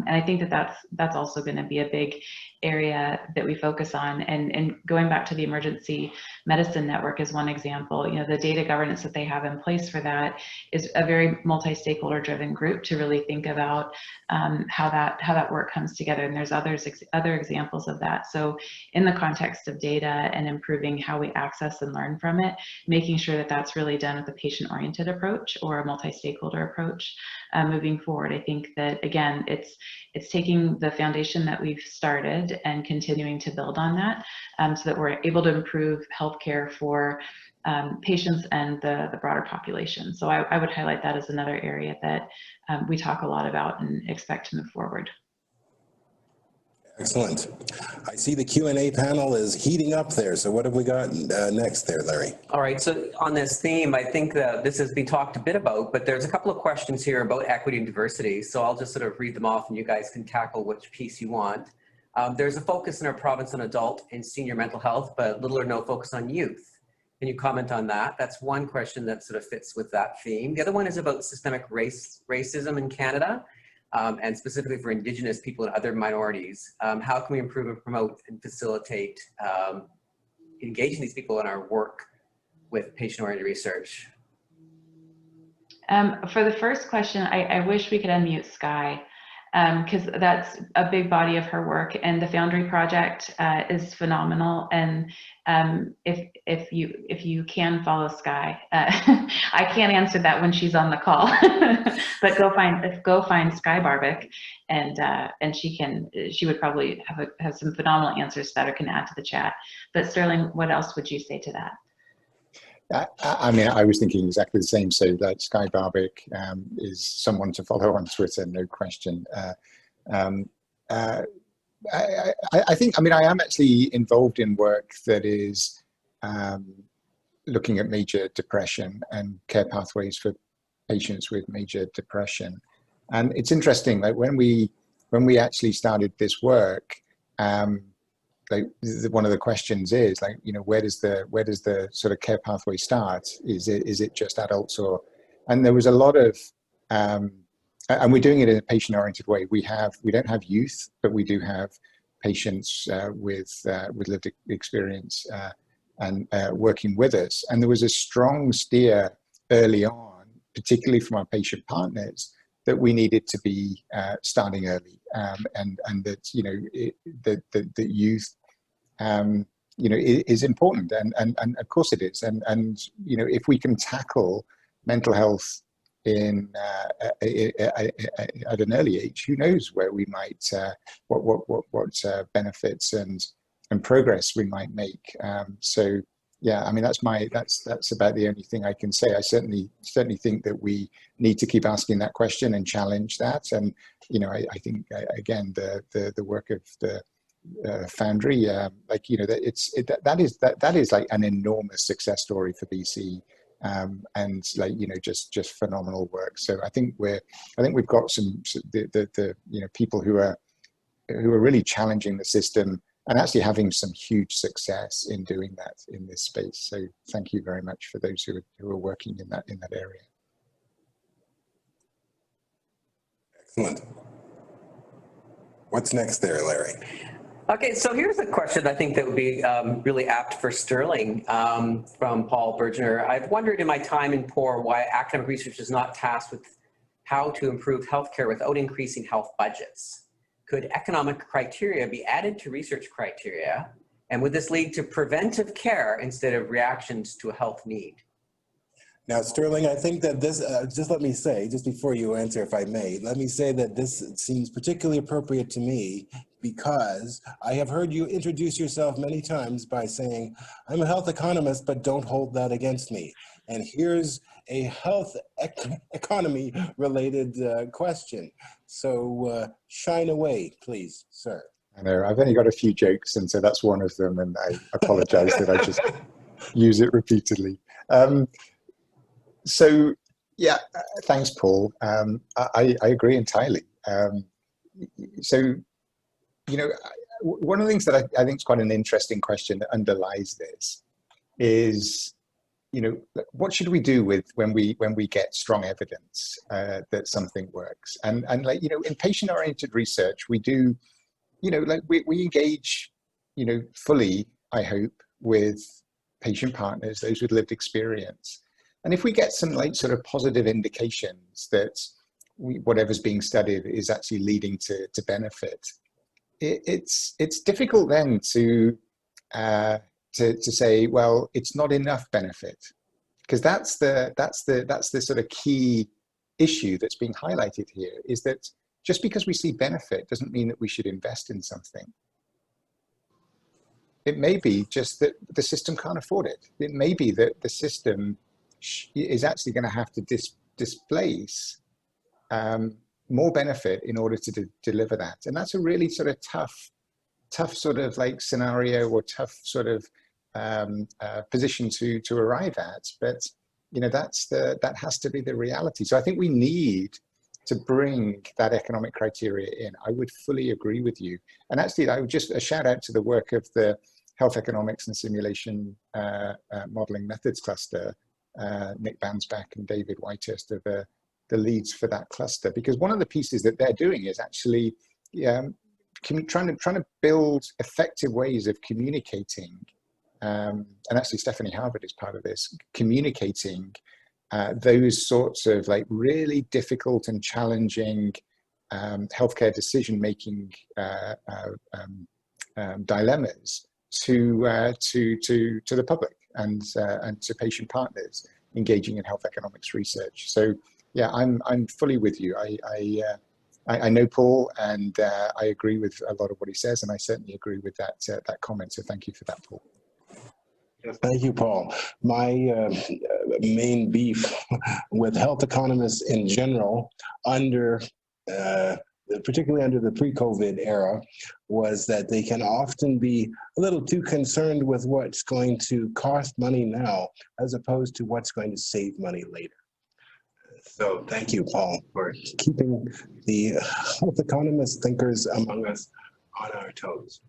I think that's also going to be a big area that we focus on. And going back to the emergency medicine network is one example. The data governance that they have in place for that is a very multi-stakeholder driven group to really think about how that work comes together. And there's other examples of that. So in the context of data and improving how we access and learn from it, making sure that that's really done with a patient-oriented approach or a multi-stakeholder approach moving forward. I think that, again, it's taking the foundation that we've started and continuing to build on that so that we're able to improve healthcare for patients and the broader population. So I would highlight that as another area that we talk a lot about and expect to move forward. Excellent. I see the Q&A panel is heating up there. So what have we got next there, Larry? All right, so on this theme, I think that this has been talked a bit about, but there's a couple of questions here about equity and diversity. So I'll just sort of read them off and you guys can tackle which piece you want. There's a focus in our province on adult and senior mental health, but little or no focus on youth. Can you comment on that? That's one question that sort of fits with that theme. The other one is about systemic racism in Canada. And specifically for Indigenous people and other minorities. How can we improve and promote and facilitate engaging these people in our work with patient-oriented research? For the first question, I wish we could unmute Sky because that's a big body of her work, and the Foundry Project is phenomenal. And if you can follow Sky, I can't answer that when she's on the call, but go find Sky Barbic, and she would probably have some phenomenal answers to that or can add to the chat. But Stirling, what else would you say to that? I mean, I was thinking exactly the same. So that Sky Barbic is someone to follow on Twitter, no question. I think, I mean, I am actually involved in work that is looking at major depression and care pathways for patients with major depression. And it's interesting, like when we actually started this work, like one of the questions is like, where does the sort of care pathway start? Is it just adults and there was a lot of, and we're doing it in a patient-oriented way. We don't have youth, but we do have patients with lived experience and working with us. And there was a strong steer early on, particularly from our patient partners, that we needed to be starting early, and that, you know, the youth, you know, is important, and of course it is. And you know, if we can tackle mental health in at an early age, who knows where we might what benefits and progress we might make. So yeah, I mean, that's about the only thing I can say. I certainly think that we need to keep asking that question and challenge that. And you know, I think again, the work of the Foundry, like, you know, that is like an enormous success story for BC, and like, you know, just phenomenal work. So I think we've got some the you know, people who are really challenging the system and actually having some huge success in doing that in this space. So thank you very much for those who are working in that area. Excellent. What's next there, Larry? Okay, so here's a question I think that would be really apt for Stirling, from Paul Bergener. I've wondered in my time in POR why academic research is not tasked with how to improve healthcare without increasing health budgets. Could economic criteria be added to research criteria? And would this lead to preventive care instead of reactions to a health need? Now, Stirling, I think that this, just let me say, just before you answer, if I may, let me say that this seems particularly appropriate to me because I have heard you introduce yourself many times by saying, I'm a health economist, but don't hold that against me. And here's a health economy related question. So shine away, please, sir. I know, I've only got a few jokes, and so that's one of them, and I apologize that I just use it repeatedly. So yeah, thanks, Paul. I agree entirely. So, you know, one of the things that I think is quite an interesting question that underlies this is, you know, what should we do with when we get strong evidence that something works? And like, you know, in patient-oriented research, we do, you know, like we engage, you know, fully, I hope, with patient partners, those with lived experience. And if we get some like sort of positive indications that whatever's being studied is actually leading to benefit, it's difficult then to say, well, it's not enough benefit, because that's the sort of key issue that's being highlighted here, is that just because we see benefit doesn't mean that we should invest in something. It may be just that the system can't afford it. It may be that the system is actually going to have to displace more benefit in order to deliver that. And that's a really sort of tough sort of like scenario, or tough sort of position to arrive at. But, you know, that has to be the reality. So I think we need to bring that economic criteria in. I would fully agree with you. And actually, I would just a shout out to the work of the Health Economics and Simulation Modeling Methods Cluster. Nick Bansback and David Whitehurst are the leads for that cluster, because one of the pieces that they're doing is actually trying to build effective ways of communicating, and actually Stephanie Harvard is part of this, communicating those sorts of like really difficult and challenging healthcare decision-making dilemmas to the public and to patient partners engaging in health economics research. So yeah, I'm fully with you. I know Paul, and I agree with a lot of what he says, and I certainly agree with that comment. So thank you for that, Paul. Thank you, Paul. My main beef with health economists in general, particularly under the pre-COVID era, was that they can often be a little too concerned with what's going to cost money now, as opposed to what's going to save money later. So thank you, Paul, for keeping the health economist thinkers among us on our toes.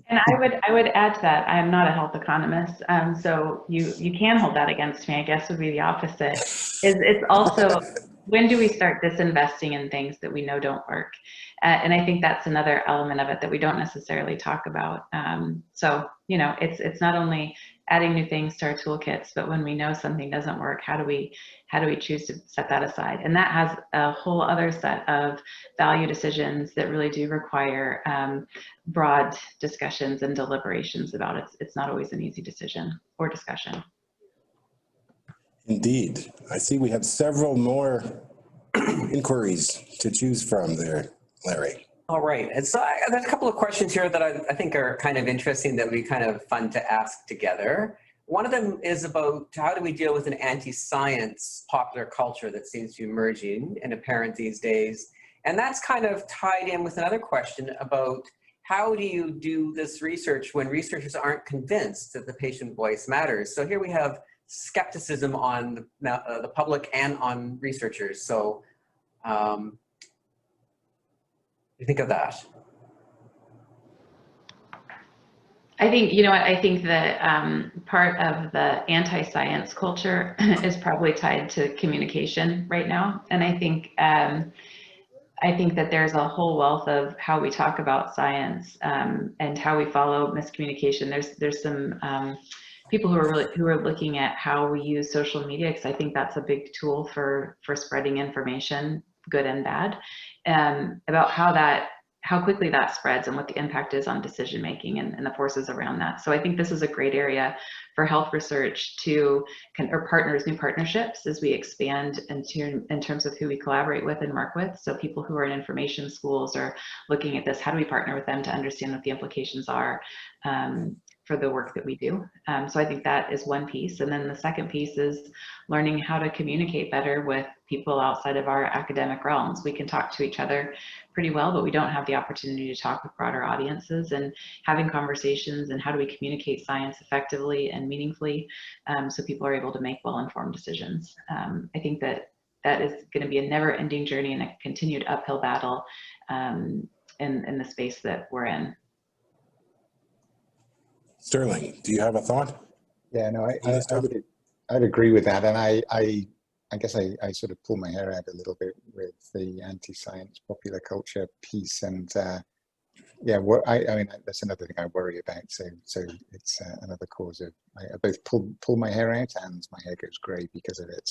And I would add to that, I am not a health economist, so you can hold that against me, I guess would be the opposite. It's also, when do we start disinvesting in things that we know don't work? And I think that's another element of it that we don't necessarily talk about. So, you know, it's not only adding new things to our toolkits, but when we know something doesn't work, how do we choose to set that aside? And that has a whole other set of value decisions that really do require broad discussions and deliberations about it. It's not always an easy decision or discussion. Indeed. I see we have several more inquiries to choose from there, Larry. All right, and so there's a couple of questions here that I think are kind of interesting that would be kind of fun to ask together. One of them is about how do we deal with an anti-science popular culture that seems to be emerging and apparent these days? And that's kind of tied in with another question about how do you do this research when researchers aren't convinced that the patient voice matters? So here we have skepticism on the public and on researchers. So you think of that? I think, you know what, I think that part of the anti-science culture is probably tied to communication right now. And I think that there's a whole wealth of how we talk about science and how we follow miscommunication. There's some people who are looking at how we use social media, because I think that's a big tool for spreading information, good and bad, about how quickly that spreads and what the impact is on decision making and the forces around that. So I think this is a great area for health research to new partnerships as we expand in terms of who we collaborate with and work with. So people who are in information schools are looking at this. How do we partner with them to understand what the implications are for the work that we do? So I think that is one piece. And then the second piece is learning how to communicate better with people outside of our academic realms. We can talk to each other pretty well, but we don't have the opportunity to talk with broader audiences, and having conversations and how do we communicate science effectively and meaningfully so people are able to make well-informed decisions. I think that is going to be a never-ending journey and a continued uphill battle in the space that we're in. Sterling, do you have a thought? Yeah, no, I'd agree with that. And I guess I sort of pull my hair out a little bit with the anti-science popular culture piece. And yeah, I mean, that's another thing I worry about. So it's another cause of, I both pull my hair out and my hair goes gray because of it.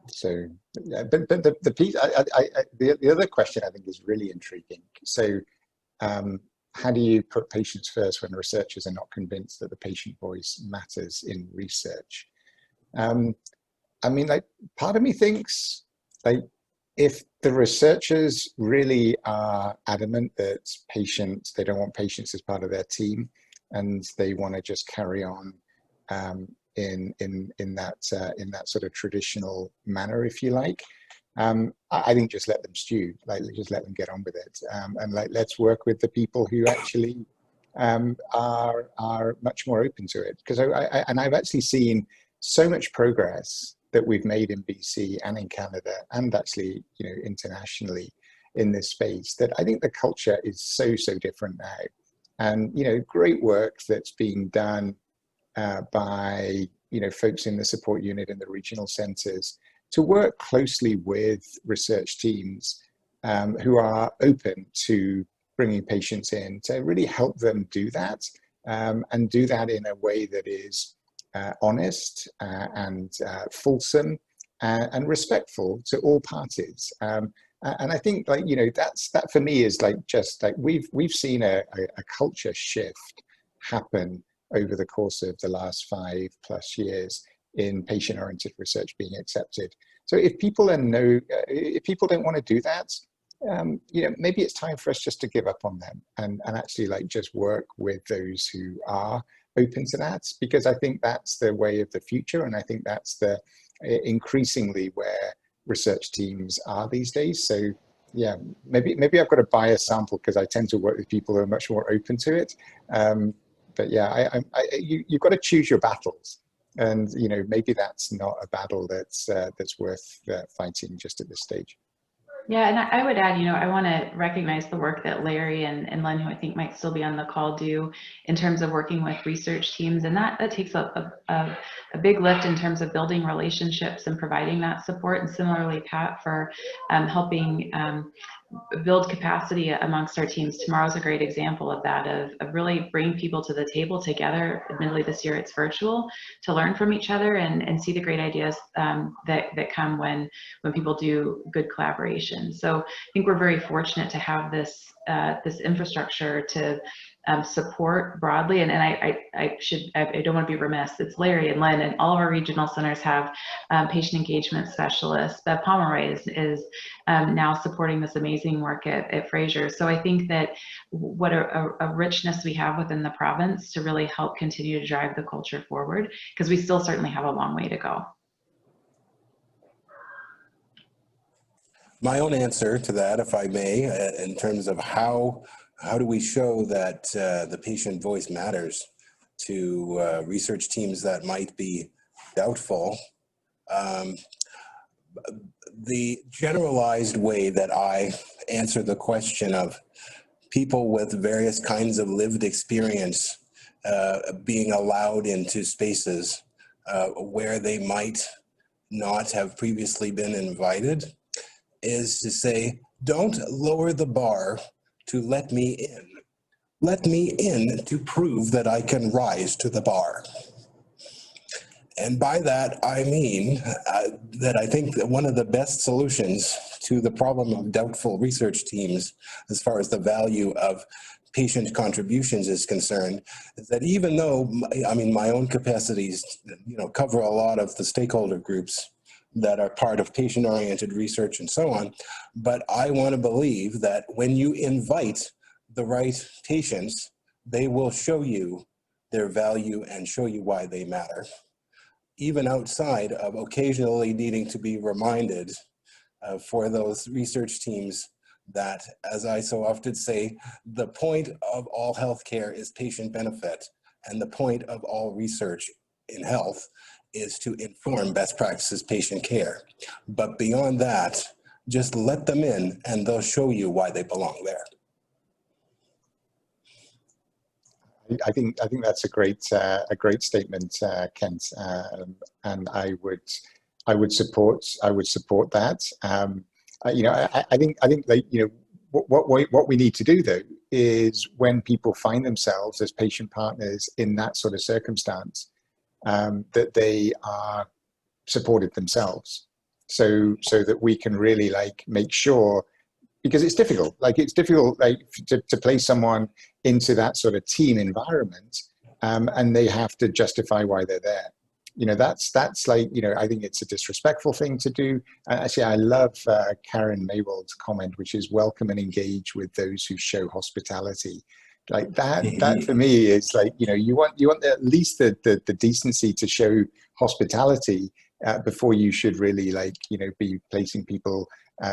So, yeah, but the piece, the other question I think is really intriguing. So, how do you put patients first when researchers are not convinced that the patient voice matters in research? I mean, like, part of me thinks, like, if the researchers really are adamant that they don't want patients as part of their team, and they want to just carry on in that sort of traditional manner, if you like, I think just let them stew, like just let them get on with it, and like let's work with the people who actually are much more open to it. Because I've actually seen so much progress that we've made in BC and in Canada and actually, you know, internationally in this space, that I think the culture is so different now. And, you know, great work that's being done by, you know, folks in the support unit and the regional centres to work closely with research teams who are open to bringing patients in, to really help them do that, and do that in a way that is honest and fulsome and respectful to all parties. And I think, like, you know, that for me is like, just like we've seen a culture shift happen over the course of the last 5+ years in patient-oriented research being accepted. So if people don't want to do that, you know, maybe it's time for us just to give up on them and actually like just work with those who are open to that, because I think that's the way of the future, and I think that's the increasingly where research teams are these days. So yeah, maybe I've got a biased sample because I tend to work with people who are much more open to it. But yeah, you've got to choose your battles, and you know, maybe that's not a battle that's worth fighting just at this stage. Yeah, and I would add, you know, I want to recognize the work that Larry and Len, who I think might still be on the call, do in terms of working with research teams. And that takes a big lift in terms of building relationships and providing that support. And similarly, Pat, for helping build capacity amongst our teams. Tomorrow's a great example of that, of really bringing people to the table together. Admittedly, this year it's virtual, to learn from each other and see the great ideas that come when people do good collaboration. So I think we're very fortunate to have this infrastructure to support broadly, and I don't want to be remiss. It's Larry and Lynn, and all of our regional centers have patient engagement specialists. Bev Pomeroy is now supporting this amazing work at Fraser. So I think that what a richness we have within the province to really help continue to drive the culture forward, because we still certainly have a long way to go. My own answer to that, if I may, in terms of how do we show that the patient voice matters to research teams that might be doubtful. The generalized way that I answer the question of people with various kinds of lived experience being allowed into spaces where they might not have previously been invited is to say, don't lower the bar to let me in. Let me in to prove that I can rise to the bar. And by that, I mean that I think that one of the best solutions to the problem of doubtful research teams, as far as the value of patient contributions is concerned, is that even though, I mean, my own capacities, cover a lot of the stakeholder groups that are part of patient-oriented research and so on, but I want to believe that when you invite the right patients, they will show you their value and show you why they matter, even outside of occasionally needing to be reminded for those research teams that, as I so often say, the point of all healthcare is patient benefit, and the point of all research in health is to inform best practices patient care. But beyond that, just let them in and they'll show you why they belong there. I think that's a great statement, Kent, and I would support that. I think like, what we need to do though is when people find themselves as patient partners in that sort of circumstance, that they are supported themselves, so that we can really like make sure, because it's difficult to place someone into that sort of team environment, and they have to justify why they're there. That's like, I think it's a disrespectful thing to do. Actually, I love Karen Maywald's comment, which is welcome and engage with those who show hospitality. Like that for me is like, you want at least the decency to show hospitality before you should really be placing people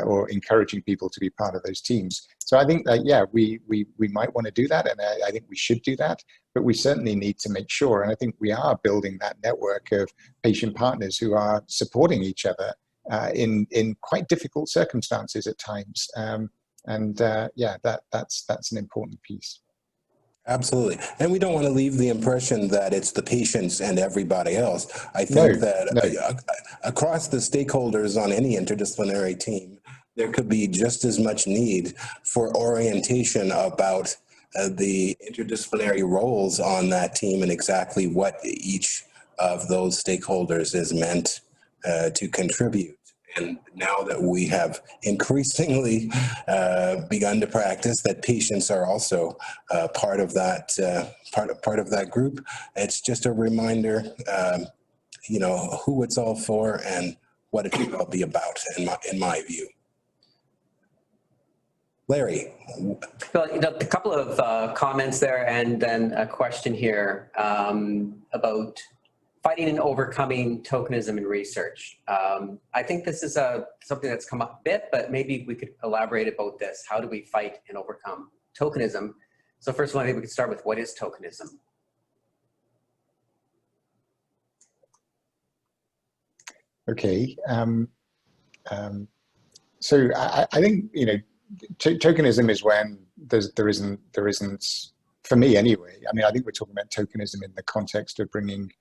or encouraging people to be part of those teams. So I think that, yeah, we might want to do that, and I think we should do that, but we certainly need to make sure, and I think we are building that network of patient partners who are supporting each other in quite difficult circumstances at times. Yeah, that's an important piece. Absolutely. And we don't want to leave the impression that it's the patients and everybody else. I think across the stakeholders on any interdisciplinary team, there could be just as much need for orientation about the interdisciplinary roles on that team and exactly what each of those stakeholders is meant to contribute. And now that we have increasingly begun to practice that patients are also part of that part of that group, it's just a reminder, who it's all for and what it should all be about, in my view. Larry. Well, a couple of comments there, and then a question here about fighting and overcoming tokenism in research. I think this is something that's come up a bit, but maybe we could elaborate about this. How do we fight and overcome tokenism? So first of all, maybe we could start with, what is tokenism? Okay. So I think, tokenism is when there isn't, for me anyway, I mean, I think we're talking about tokenism in the context of bringing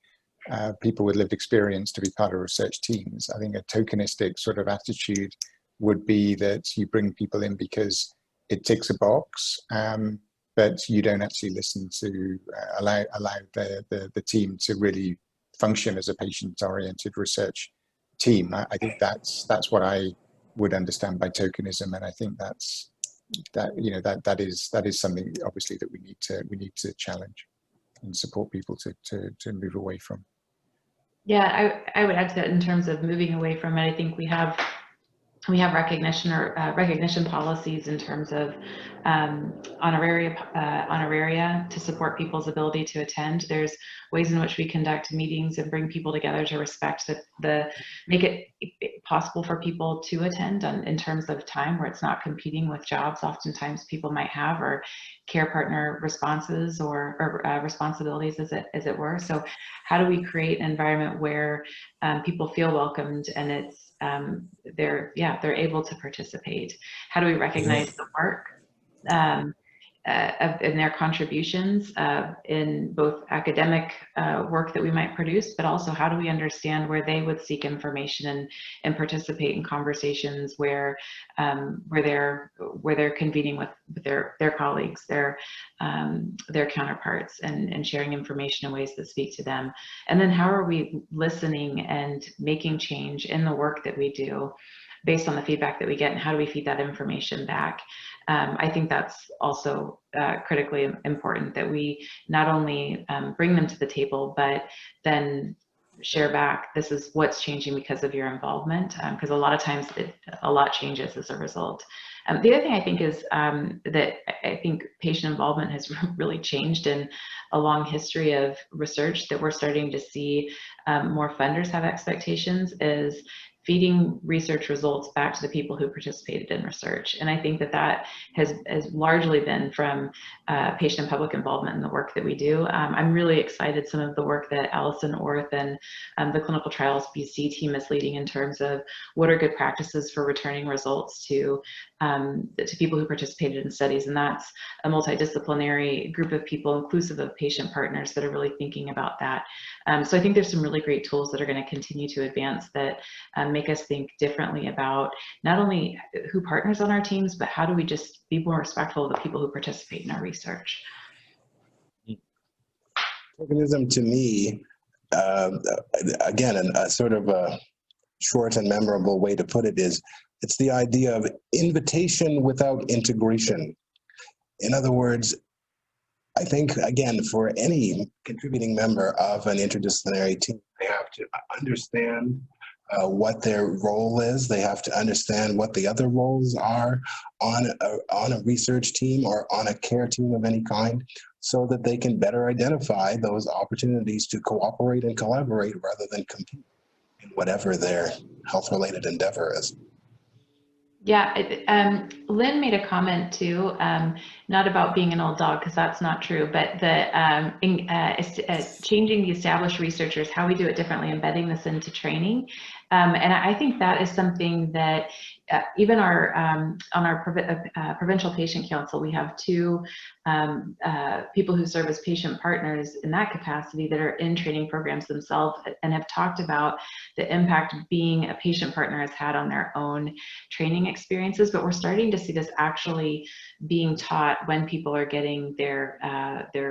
people with lived experience to be part of research teams. I think a tokenistic sort of attitude would be that you bring people in because it ticks a box, but you don't actually listen to allow the team to really function as a patient-oriented research team. I think that's what I would understand by tokenism, and I think that is something obviously that we need to challenge and support people to move away from. Yeah, I would add to that in terms of moving away from it. I think we have recognition policies in terms of honoraria to support people's ability to attend. There's ways in which we conduct meetings and bring people together to respect make it possible for people to attend in terms of time, where it's not competing with jobs oftentimes people might have, or care partner responses or responsibilities, as it were. So how do we create an environment where people feel welcomed and it's they're able to participate? How do we recognize the work in their contributions in both academic work that we might produce, but also how do we understand where they would seek information and participate in conversations where they're convening with their colleagues, their counterparts, and sharing information in ways that speak to them. And then how are we listening and making change in the work that we do based on the feedback that we get, and how do we feed that information back? I think that's also critically important, that we not only bring them to the table, but then share back, this is what's changing because of your involvement, because a lot of times a lot changes as a result. The other thing I think is that I think patient involvement has really changed in a long history of research, that we're starting to see more funders have expectations, is feeding research results back to the people who participated in research. And I think that has largely been from patient and public involvement in the work that we do. I'm really excited some of the work that Alison Orth and the Clinical Trials BC team is leading in terms of what are good practices for returning results to people who participated in studies. And that's a multidisciplinary group of people, inclusive of patient partners, that are really thinking about that. So I think there's some really great tools that are going to continue to advance that make us think differently about not only who partners on our teams, but how do we just be more respectful of the people who participate in our research. Tokenism to me, again, a sort of a short and memorable way to put it is, it's the idea of invitation without integration. In other words, I think, again, for any contributing member of an interdisciplinary team, they have to understand what their role is. They have to understand what the other roles are on a research team or on a care team of any kind, so that they can better identify those opportunities to cooperate and collaborate rather than compete in whatever their health-related endeavor is. Yeah, Lynn made a comment too, not about being an old dog, because that's not true, but changing the established researchers, how we do it differently, embedding this into training. And I think that is something that even on our Provincial Patient Council, we have two people who serve as patient partners in that capacity that are in training programs themselves and have talked about the impact being a patient partner has had on their own training experiences. But we're starting to see this actually being taught when people are getting their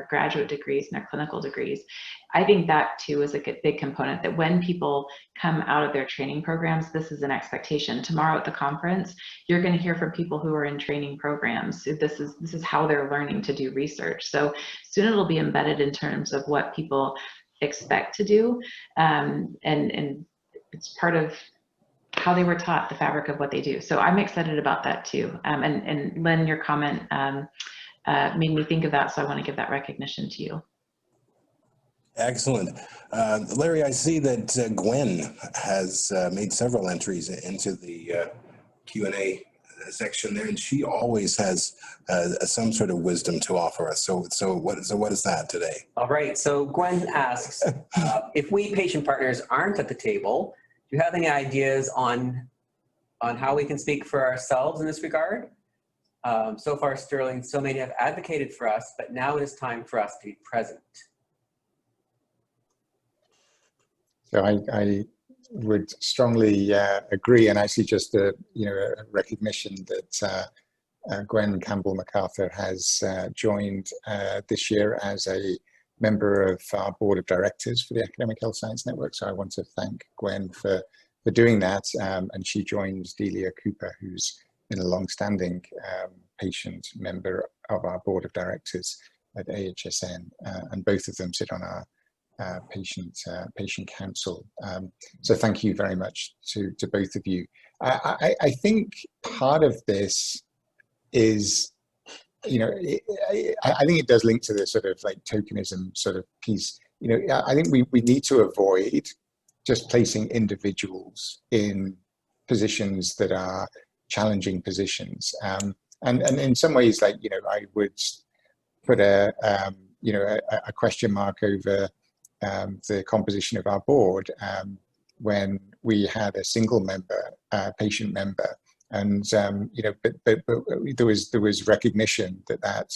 graduate degrees and their clinical degrees. I think that too is a big component, that when people come out of their training programs, this is an expectation. Tomorrow at the conference, you're going to hear from people who are in training programs. This is how they're learning to do research. So soon it'll be embedded in terms of what people expect to do, and it's part of how they were taught, the fabric of what they do. So I'm excited about that too. And Lynn, your comment made me think of that, so I want to give that recognition to you. Excellent. Larry, I see that Gwen has made several entries into the Q&A section there, and she always has some sort of wisdom to offer us. So what is that today? All right. So Gwen asks, if we patient partners aren't at the table, do you have any ideas on how we can speak for ourselves in this regard? So far, Stirling, so many have advocated for us, but now it is time for us to be present. So I would strongly agree, and actually just a recognition that Gwen Campbell MacArthur has joined this year as a member of our board of directors for the Academic Health Science Network. So I want to thank Gwen for doing that, and she joins Delia Cooper, who's been a long-standing patient member of our board of directors at AHSN, and both of them sit on our patient council. So thank you very much to both of you. I think part of this is, I think it does link to the sort of like tokenism sort of piece. I think we need to avoid just placing individuals in positions that are challenging positions. And in some ways, like, I would put a question mark over the composition of our board when we had a single member, patient member, and but there was recognition that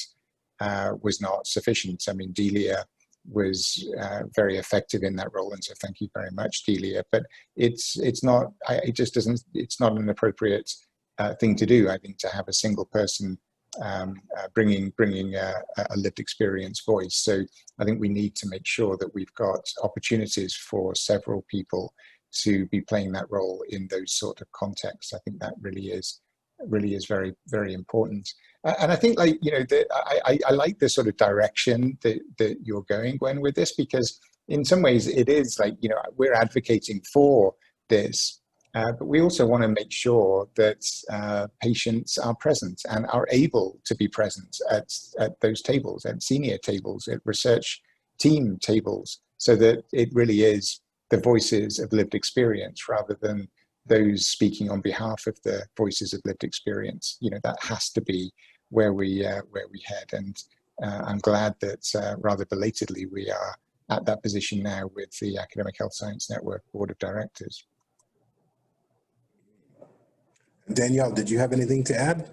was not sufficient. I mean, Delia was very effective in that role, and so thank you very much, Delia. But it's not an appropriate thing to do. I think to have a single person bringing a lived experience voice. So I think we need to make sure that we've got opportunities for several people to be playing that role in those sort of contexts. I think that really is very, very important. And I think, like, I like the sort of direction that you're going, Gwen, with this, because in some ways it is like, we're advocating for this, but we also want to make sure that patients are present and are able to be present at those tables, at senior tables, at research team tables, so that it really is the voices of lived experience rather than those speaking on behalf of the voices of lived experience. That has to be where we head. And I'm glad that rather belatedly we are at that position now with the Academic Health Science Network Board of Directors. Danielle, did you have anything to add?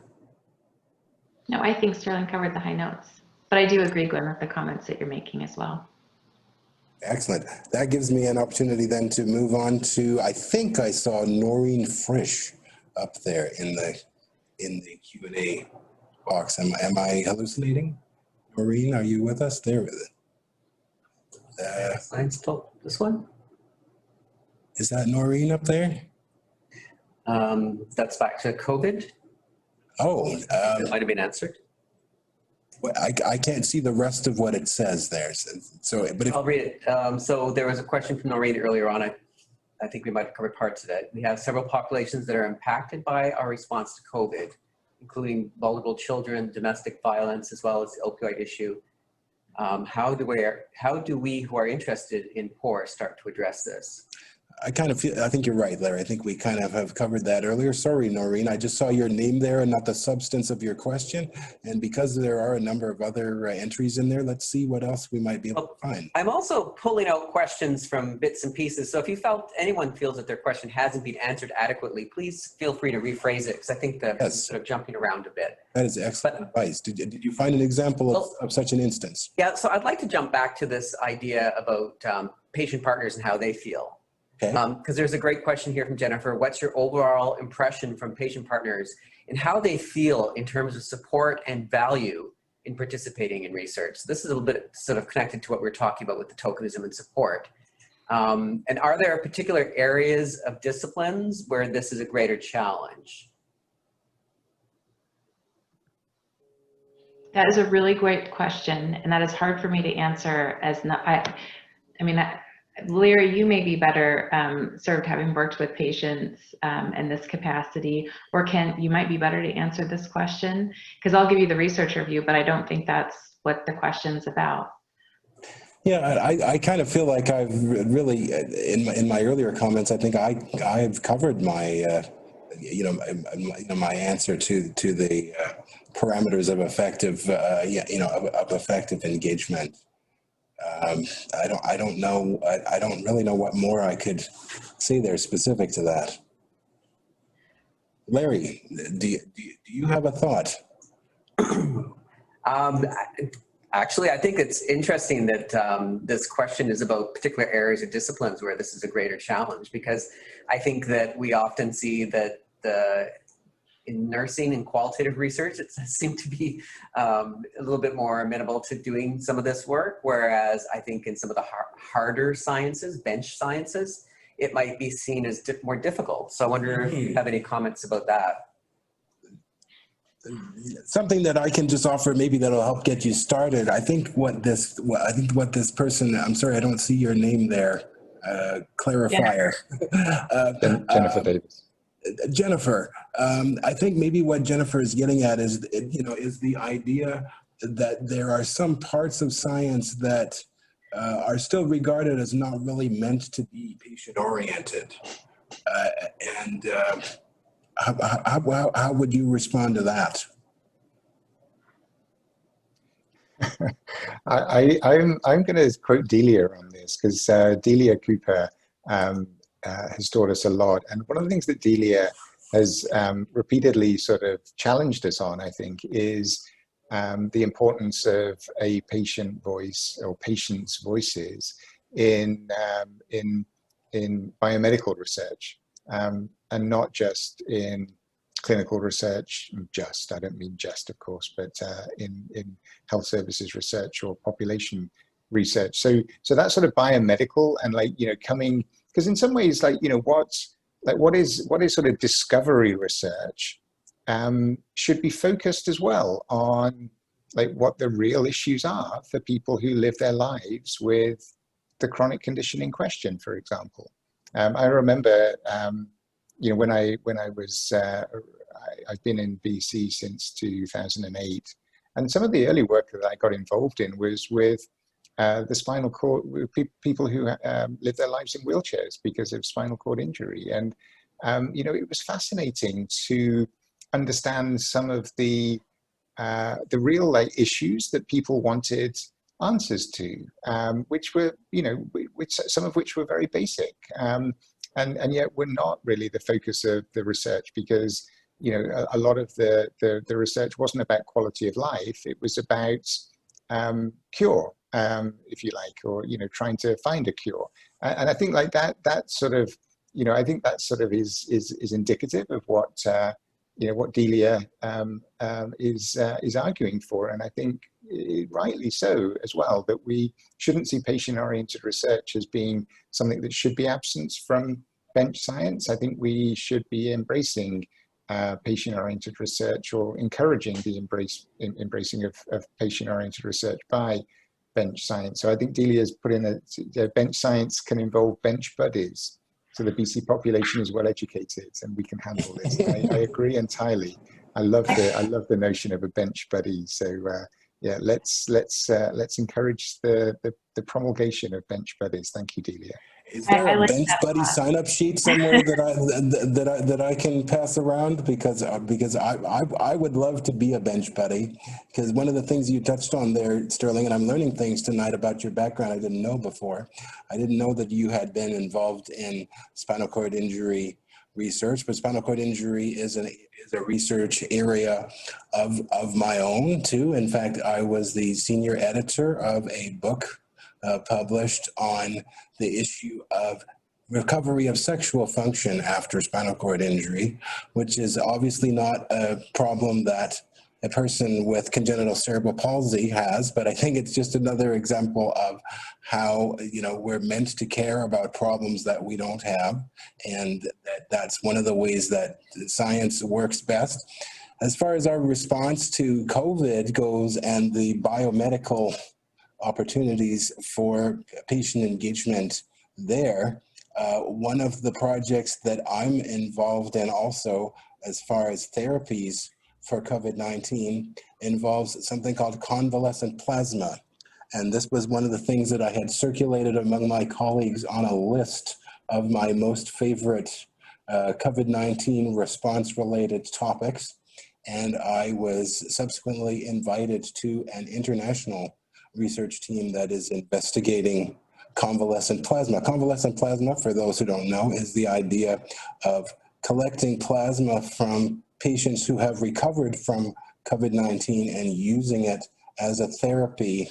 No, I think Stirling covered the high notes, but I do agree, Gwen, with the comments that you're making as well. Excellent. That gives me an opportunity then to move on to, I think I saw Noreen Frisch up there in the Q&A box. Am I hallucinating? Noreen, are you with us? There with it. Science talk, this one? Is that Noreen up there? That's back to COVID. Oh. It might have been answered. I can't see the rest of what it says there. So but if, I'll read it. So there was a question from Noreen earlier on. I think we might have covered parts of it. We have several populations that are impacted by our response to COVID, including vulnerable children, domestic violence, as well as the opioid issue. How do we who are interested in POR start to address this? I think you're right, Larry. I think we kind of have covered that earlier. Sorry, Noreen. I just saw your name there and not the substance of your question. And because there are a number of other entries in there, let's see what else we might be able to find. I'm also pulling out questions from bits and pieces. So if anyone feels that their question hasn't been answered adequately, please feel free to rephrase it, because I think I'm sort of jumping around a bit. That is excellent advice. Did you find an example of such an instance? Yeah, so I'd like to jump back to this idea about patient partners and how they feel. Okay. Because there's a great question here from Jennifer. What's your overall impression from patient partners and how they feel in terms of support and value in participating in research? So this is a little bit sort of connected to what we're talking about with the tokenism and support. And are there particular areas of disciplines where this is a greater challenge? That is a really great question, and that is hard for me to answer. Larry, you may be better served having worked with patients in this capacity, or you might be better to answer this question, because I'll give you the research review, but I don't think that's what the question's about. Yeah, I kind of feel like I've really, in my earlier comments, I think I've covered my, my answer to the parameters of effective, of effective engagement. I don't know. I don't really know what more I could say there specific to that. Larry, do you have a thought? I Actually, I think it's interesting that this question is about particular areas or disciplines where this is a greater challenge, because I think that we often see that in nursing and qualitative research, it seems to be a little bit more amenable to doing some of this work, whereas I think in some of the harder sciences, bench sciences, it might be seen as more difficult. So I wonder if you have any comments about that. Something that I can just offer, maybe that'll help get you started. I think what this person, I'm sorry, I don't see your name there, clarifier. Jennifer Davis. Jennifer, I think maybe what Jennifer is getting at is, is the idea that there are some parts of science that are still regarded as not really meant to be patient-oriented. How would you respond to that? I'm going to quote Delia on this, because Delia Cooper has taught us a lot. And one of the things that Delia has repeatedly sort of challenged us on, I think, is the importance of a patient voice or patients' voices in biomedical research, and not just in clinical research. I don't mean just, of course, but in health services research or population research. So that's sort of biomedical, and coming, because in some ways, what is sort of discovery research should be focused as well on what the real issues are for people who live their lives with the chronic condition in question, for example. I remember, when I was, I've been in BC since 2008, and some of the early work that I got involved in was with the spinal cord, people who live their lives in wheelchairs because of spinal cord injury. And, it was fascinating to understand some of the real issues that people wanted answers to, which were, some of which were very basic, and yet were not really the focus of the research, because a lot of the research wasn't about quality of life. It was about cure, if you like, or trying to find a cure. And I think that sort of, I think that sort of is indicative of what what Delia is arguing for. And I think rightly so as well, that we shouldn't see patient-oriented research as being something that should be absent from bench science. I think we should be embracing patient-oriented research, or encouraging the embracing of patient-oriented research by bench science. So I think Delia's put in a bench science can involve bench buddies, so the BC population is well educated and we can handle this. I agree entirely. I love the notion of a bench buddy. So yeah, let's encourage the promulgation of bench buddies. Thank you, Delia. Is there a bench buddy sign-up sheet somewhere that I can pass around? Because I would love to be a bench buddy, because one of the things you touched on there, Stirling, and I'm learning things tonight about your background I didn't know before. I didn't know that you had been involved in spinal cord injury research, but spinal cord injury is a research area of my own too. In fact, I was the senior editor of a book published on the issue of recovery of sexual function after spinal cord injury, which is obviously not a problem that a person with congenital cerebral palsy has, but I think it's just another example of how, we're meant to care about problems that we don't have, and that's one of the ways that science works best. As far as our response to COVID goes and the biomedical opportunities for patient engagement there, one of the projects that I'm involved in also, as far as therapies for COVID-19, involves something called convalescent plasma. And this was one of the things that I had circulated among my colleagues on a list of my most favorite COVID-19 response-related topics. And I was subsequently invited to an international research team that is investigating convalescent plasma. Convalescent plasma, for those who don't know, is the idea of collecting plasma from patients who have recovered from COVID-19 and using it as a therapy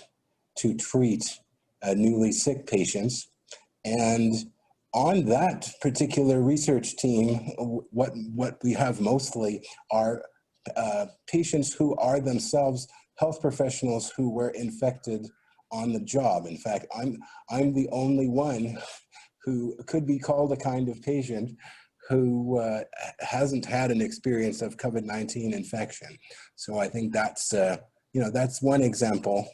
to treat newly sick patients. And on that particular research team, what we have mostly are patients who are themselves health professionals who were infected on the job. In fact, I'm the only one who could be called a kind of patient who hasn't had an experience of COVID-19 infection. So I think that's, that's one example.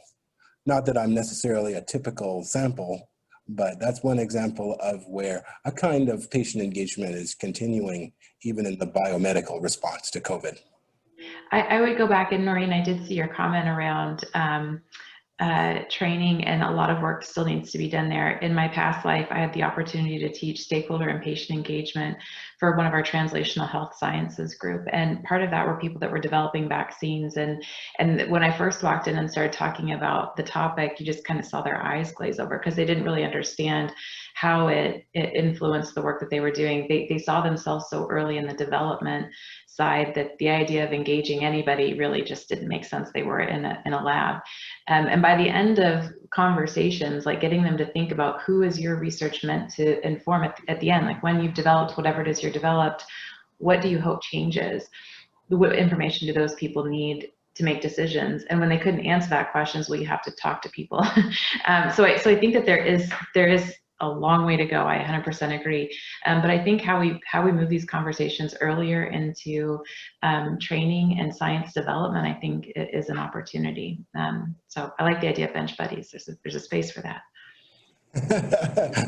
Not that I'm necessarily a typical sample, but that's one example of where a kind of patient engagement is continuing even in the biomedical response to COVID. I would go back, and Noreen, I did see your comment around training, and a lot of work still needs to be done there. In my past life, I had the opportunity to teach stakeholder and patient engagement for one of our translational health sciences group. And part of that were people that were developing vaccines. And when I first walked in and started talking about the topic, you just kind of saw their eyes glaze over because they didn't really understand how it influenced the work that they were doing. They saw themselves so early in the development side that the idea of engaging anybody really just didn't make sense. They were in a lab. And by the end of conversations, like getting them to think about who is your research meant to inform at the end, like when you've developed whatever it is you're developed, what do you hope changes? What information do those people need to make decisions? And when they couldn't answer that question, well, you have to talk to people. So I think that there is a long way to go. I 100% agree. But I think how we move these conversations earlier into training and science development, I think it is an opportunity. So I like the idea of bench buddies. There's a space for that.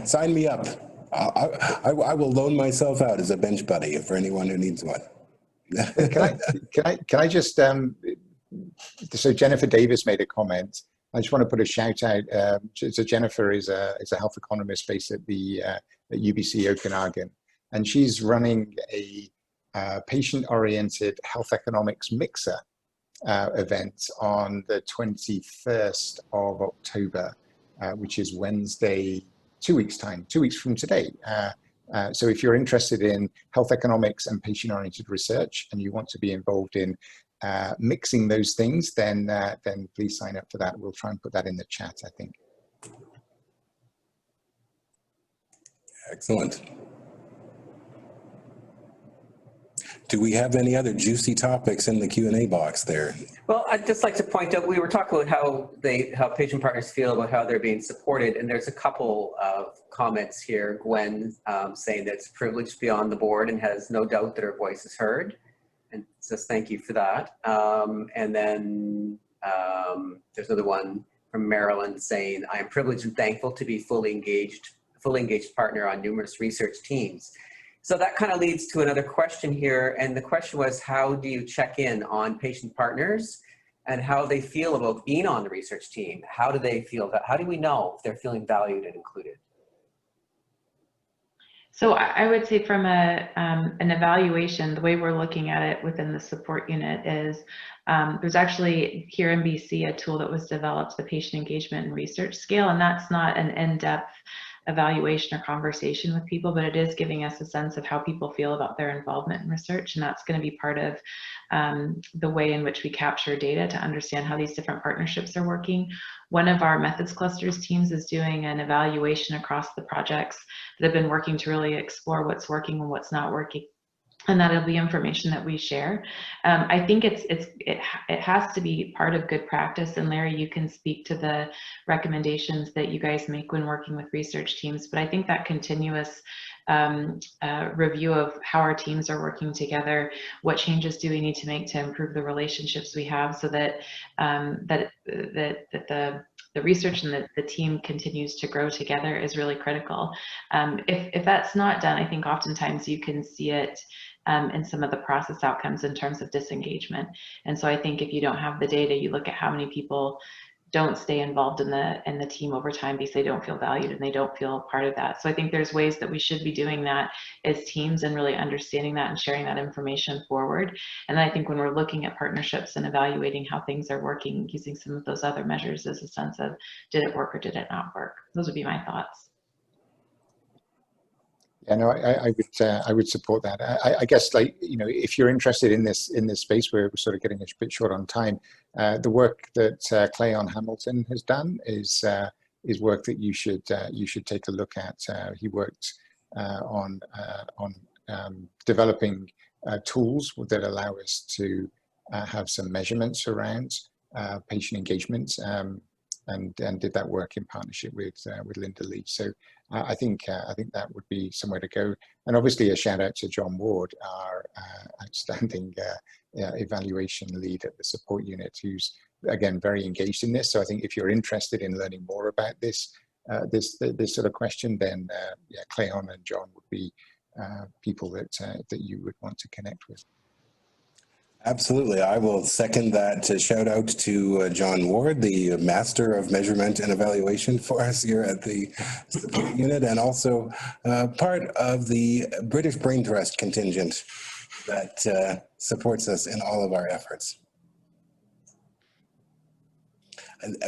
Sign me up. I will loan myself out as a bench buddy for anyone who needs one. Can I just, so Jennifer Davis made a comment. I just want to put a shout out. So Jennifer is a health economist based at at UBC Okanagan, and she's running a patient-oriented health economics mixer event on the 21st of October, which is Wednesday, 2 weeks time, 2 weeks from today. So if you're interested in health economics and patient-oriented research, and you want to be involved in mixing those things, then please sign up for that. We'll try and put that in the chat, I think. Excellent. Do we have any other juicy topics in the Q&A box there? Well, I'd just like to point out, we were talking about how patient partners feel about how they're being supported, and there's a couple of comments here. Gwen saying that it's a privilege to be on the board and has no doubt that her voice is heard, and says thank you for that. And then there's another one from Marilyn saying, I am privileged and thankful to be fully engaged partner on numerous research teams. So that kind of leads to another question here. And the question was, how do you check in on patient partners and how they feel about being on the research team? How do they feel that, how do we know if they're feeling valued and included? So I would say from an evaluation, the way we're looking at it within the support unit is there's actually here in BC a tool that was developed, the patient engagement and research scale, and that's not an in-depth evaluation or conversation with people, but it is giving us a sense of how people feel about their involvement in research, and that's going to be part of the way in which we capture data to understand how these different partnerships are working. One of our methods clusters teams is doing an evaluation across the projects that have been working to really explore what's working and what's not working, and that'll be information that we share. I think it has to be part of good practice, and Larry, you can speak to the recommendations that you guys make when working with research teams, but I think that continuous review of how our teams are working together, what changes do we need to make to improve the relationships we have so that the research and the team continues to grow together is really critical. If that's not done, I think oftentimes you can see it in some of the process outcomes in terms of disengagement. And so I think if you don't have the data, you look at how many people don't stay involved in the team over time because they don't feel valued and they don't feel part of that. So I think there's ways that we should be doing that as teams and really understanding that and sharing that information forward. And I think when we're looking at partnerships and evaluating how things are working, using some of those other measures as a sense of, did it work or did it not work? Those would be my thoughts. Yeah, no, I would support that. I guess, like, you know, if you're interested in this space, we're sort of getting a bit short on time. The work that Cleon Hamilton has done is work that you should take a look at. He worked on developing tools that allow us to have some measurements around patient engagement, and did that work in partnership with Linda Lee. So I think that would be somewhere to go. And obviously a shout out to John Ward, our outstanding evaluation lead at the support unit, who's again very engaged in this. So I think if you're interested in learning more about this sort of question, then yeah, Cleon and John would be people that you would want to connect with. Absolutely. I will second that shout out to John Ward, the master of measurement and evaluation for us here at the support unit, and also part of the British Brain Trust contingent that supports us in all of our efforts.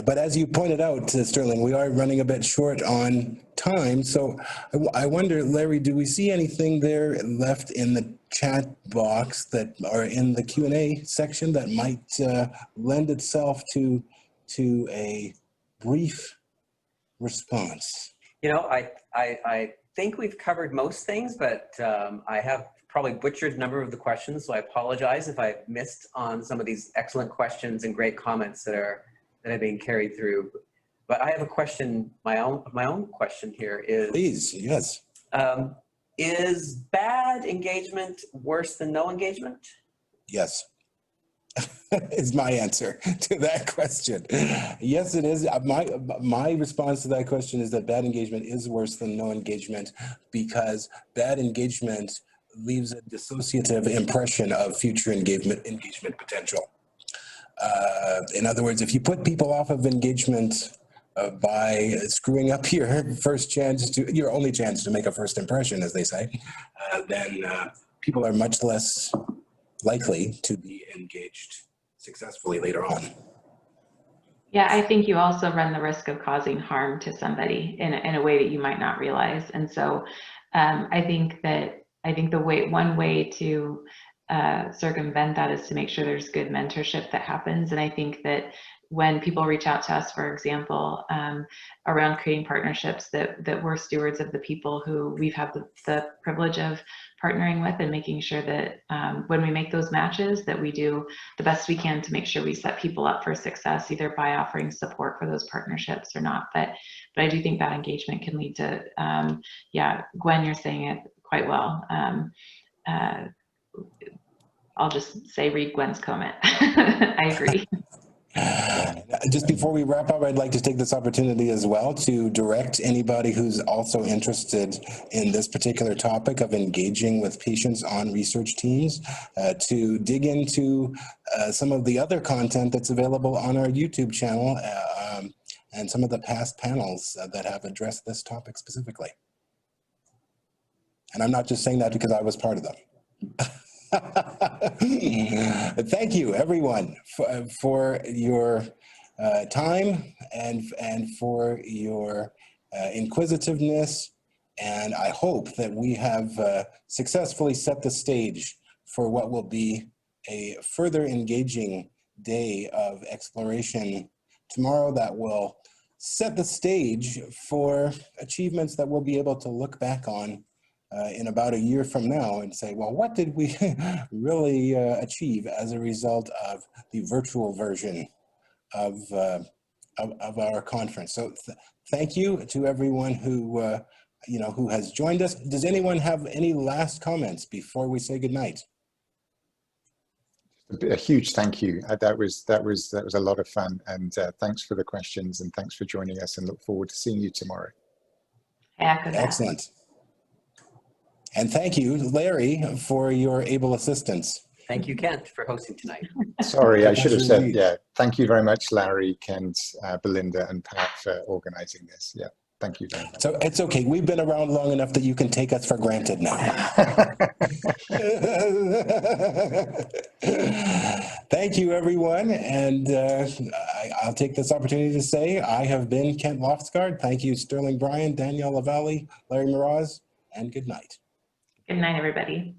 But as you pointed out, Stirling, we are running a bit short on time. So I wonder, Larry, do we see anything there left in the chat box that are in the Q&A section that might lend itself to a brief response? You know, I think we've covered most things, but I have probably butchered a number of the questions, so I apologize if I missed on some of these excellent questions and great comments that are being carried through. But I have a question, my own question here is— Please, yes. Is bad engagement worse than no engagement? Yes, is my answer to that question. Yes, it is. My response to that question is that bad engagement is worse than no engagement, because bad engagement leaves a dissociative impression of future engagement potential. In other words, if you put people off of engagement by screwing up your only chance to make a first impression, as they say, then people are much less likely to be engaged successfully later on. Yeah, I think you also run the risk of causing harm to somebody in a way that you might not realize. And so I think one way to circumvent that is to make sure there's good mentorship that happens. And I think that when people reach out to us, for example, around creating partnerships, that we're stewards of the people who we've had the privilege of partnering with, and making sure that when we make those matches, that we do the best we can to make sure we set people up for success, either by offering support for those partnerships or not. But I do think that engagement can lead to, yeah, Gwen, you're saying it quite well. I'll just say read Gwen's comment. I agree. Just before we wrap up, I'd like to take this opportunity as well to direct anybody who's also interested in this particular topic of engaging with patients on research teams to dig into some of the other content that's available on our YouTube channel and some of the past panels that have addressed this topic specifically. And I'm not just saying that because I was part of them. Thank you, everyone, for your time and for your inquisitiveness. And I hope that we have successfully set the stage for what will be a further engaging day of exploration tomorrow that will set the stage for achievements that we'll be able to look back on in about a year from now and say, well, what did we really achieve as a result of the virtual version of our conference? So thank you to everyone who who has joined us. Does anyone have any last comments before we say goodnight? A huge thank you. That was a lot of fun, and thanks for the questions, and thanks for joining us, and look forward to seeing you tomorrow. Excellent. And thank you, Larry, for your able assistance. Thank you, Kent, for hosting tonight. Sorry, I should have said, yeah, thank you very much, Larry, Kent, Belinda, and Pat for organizing this. Yeah, thank you very much. So it's okay. We've been around long enough that you can take us for granted now. Thank you, everyone. And I'll take this opportunity to say I have been Kent Loftsgard. Thank you, Stirling, Bryan, Danielle, Lavallee, Larry Miraz. and good night. Good night, everybody.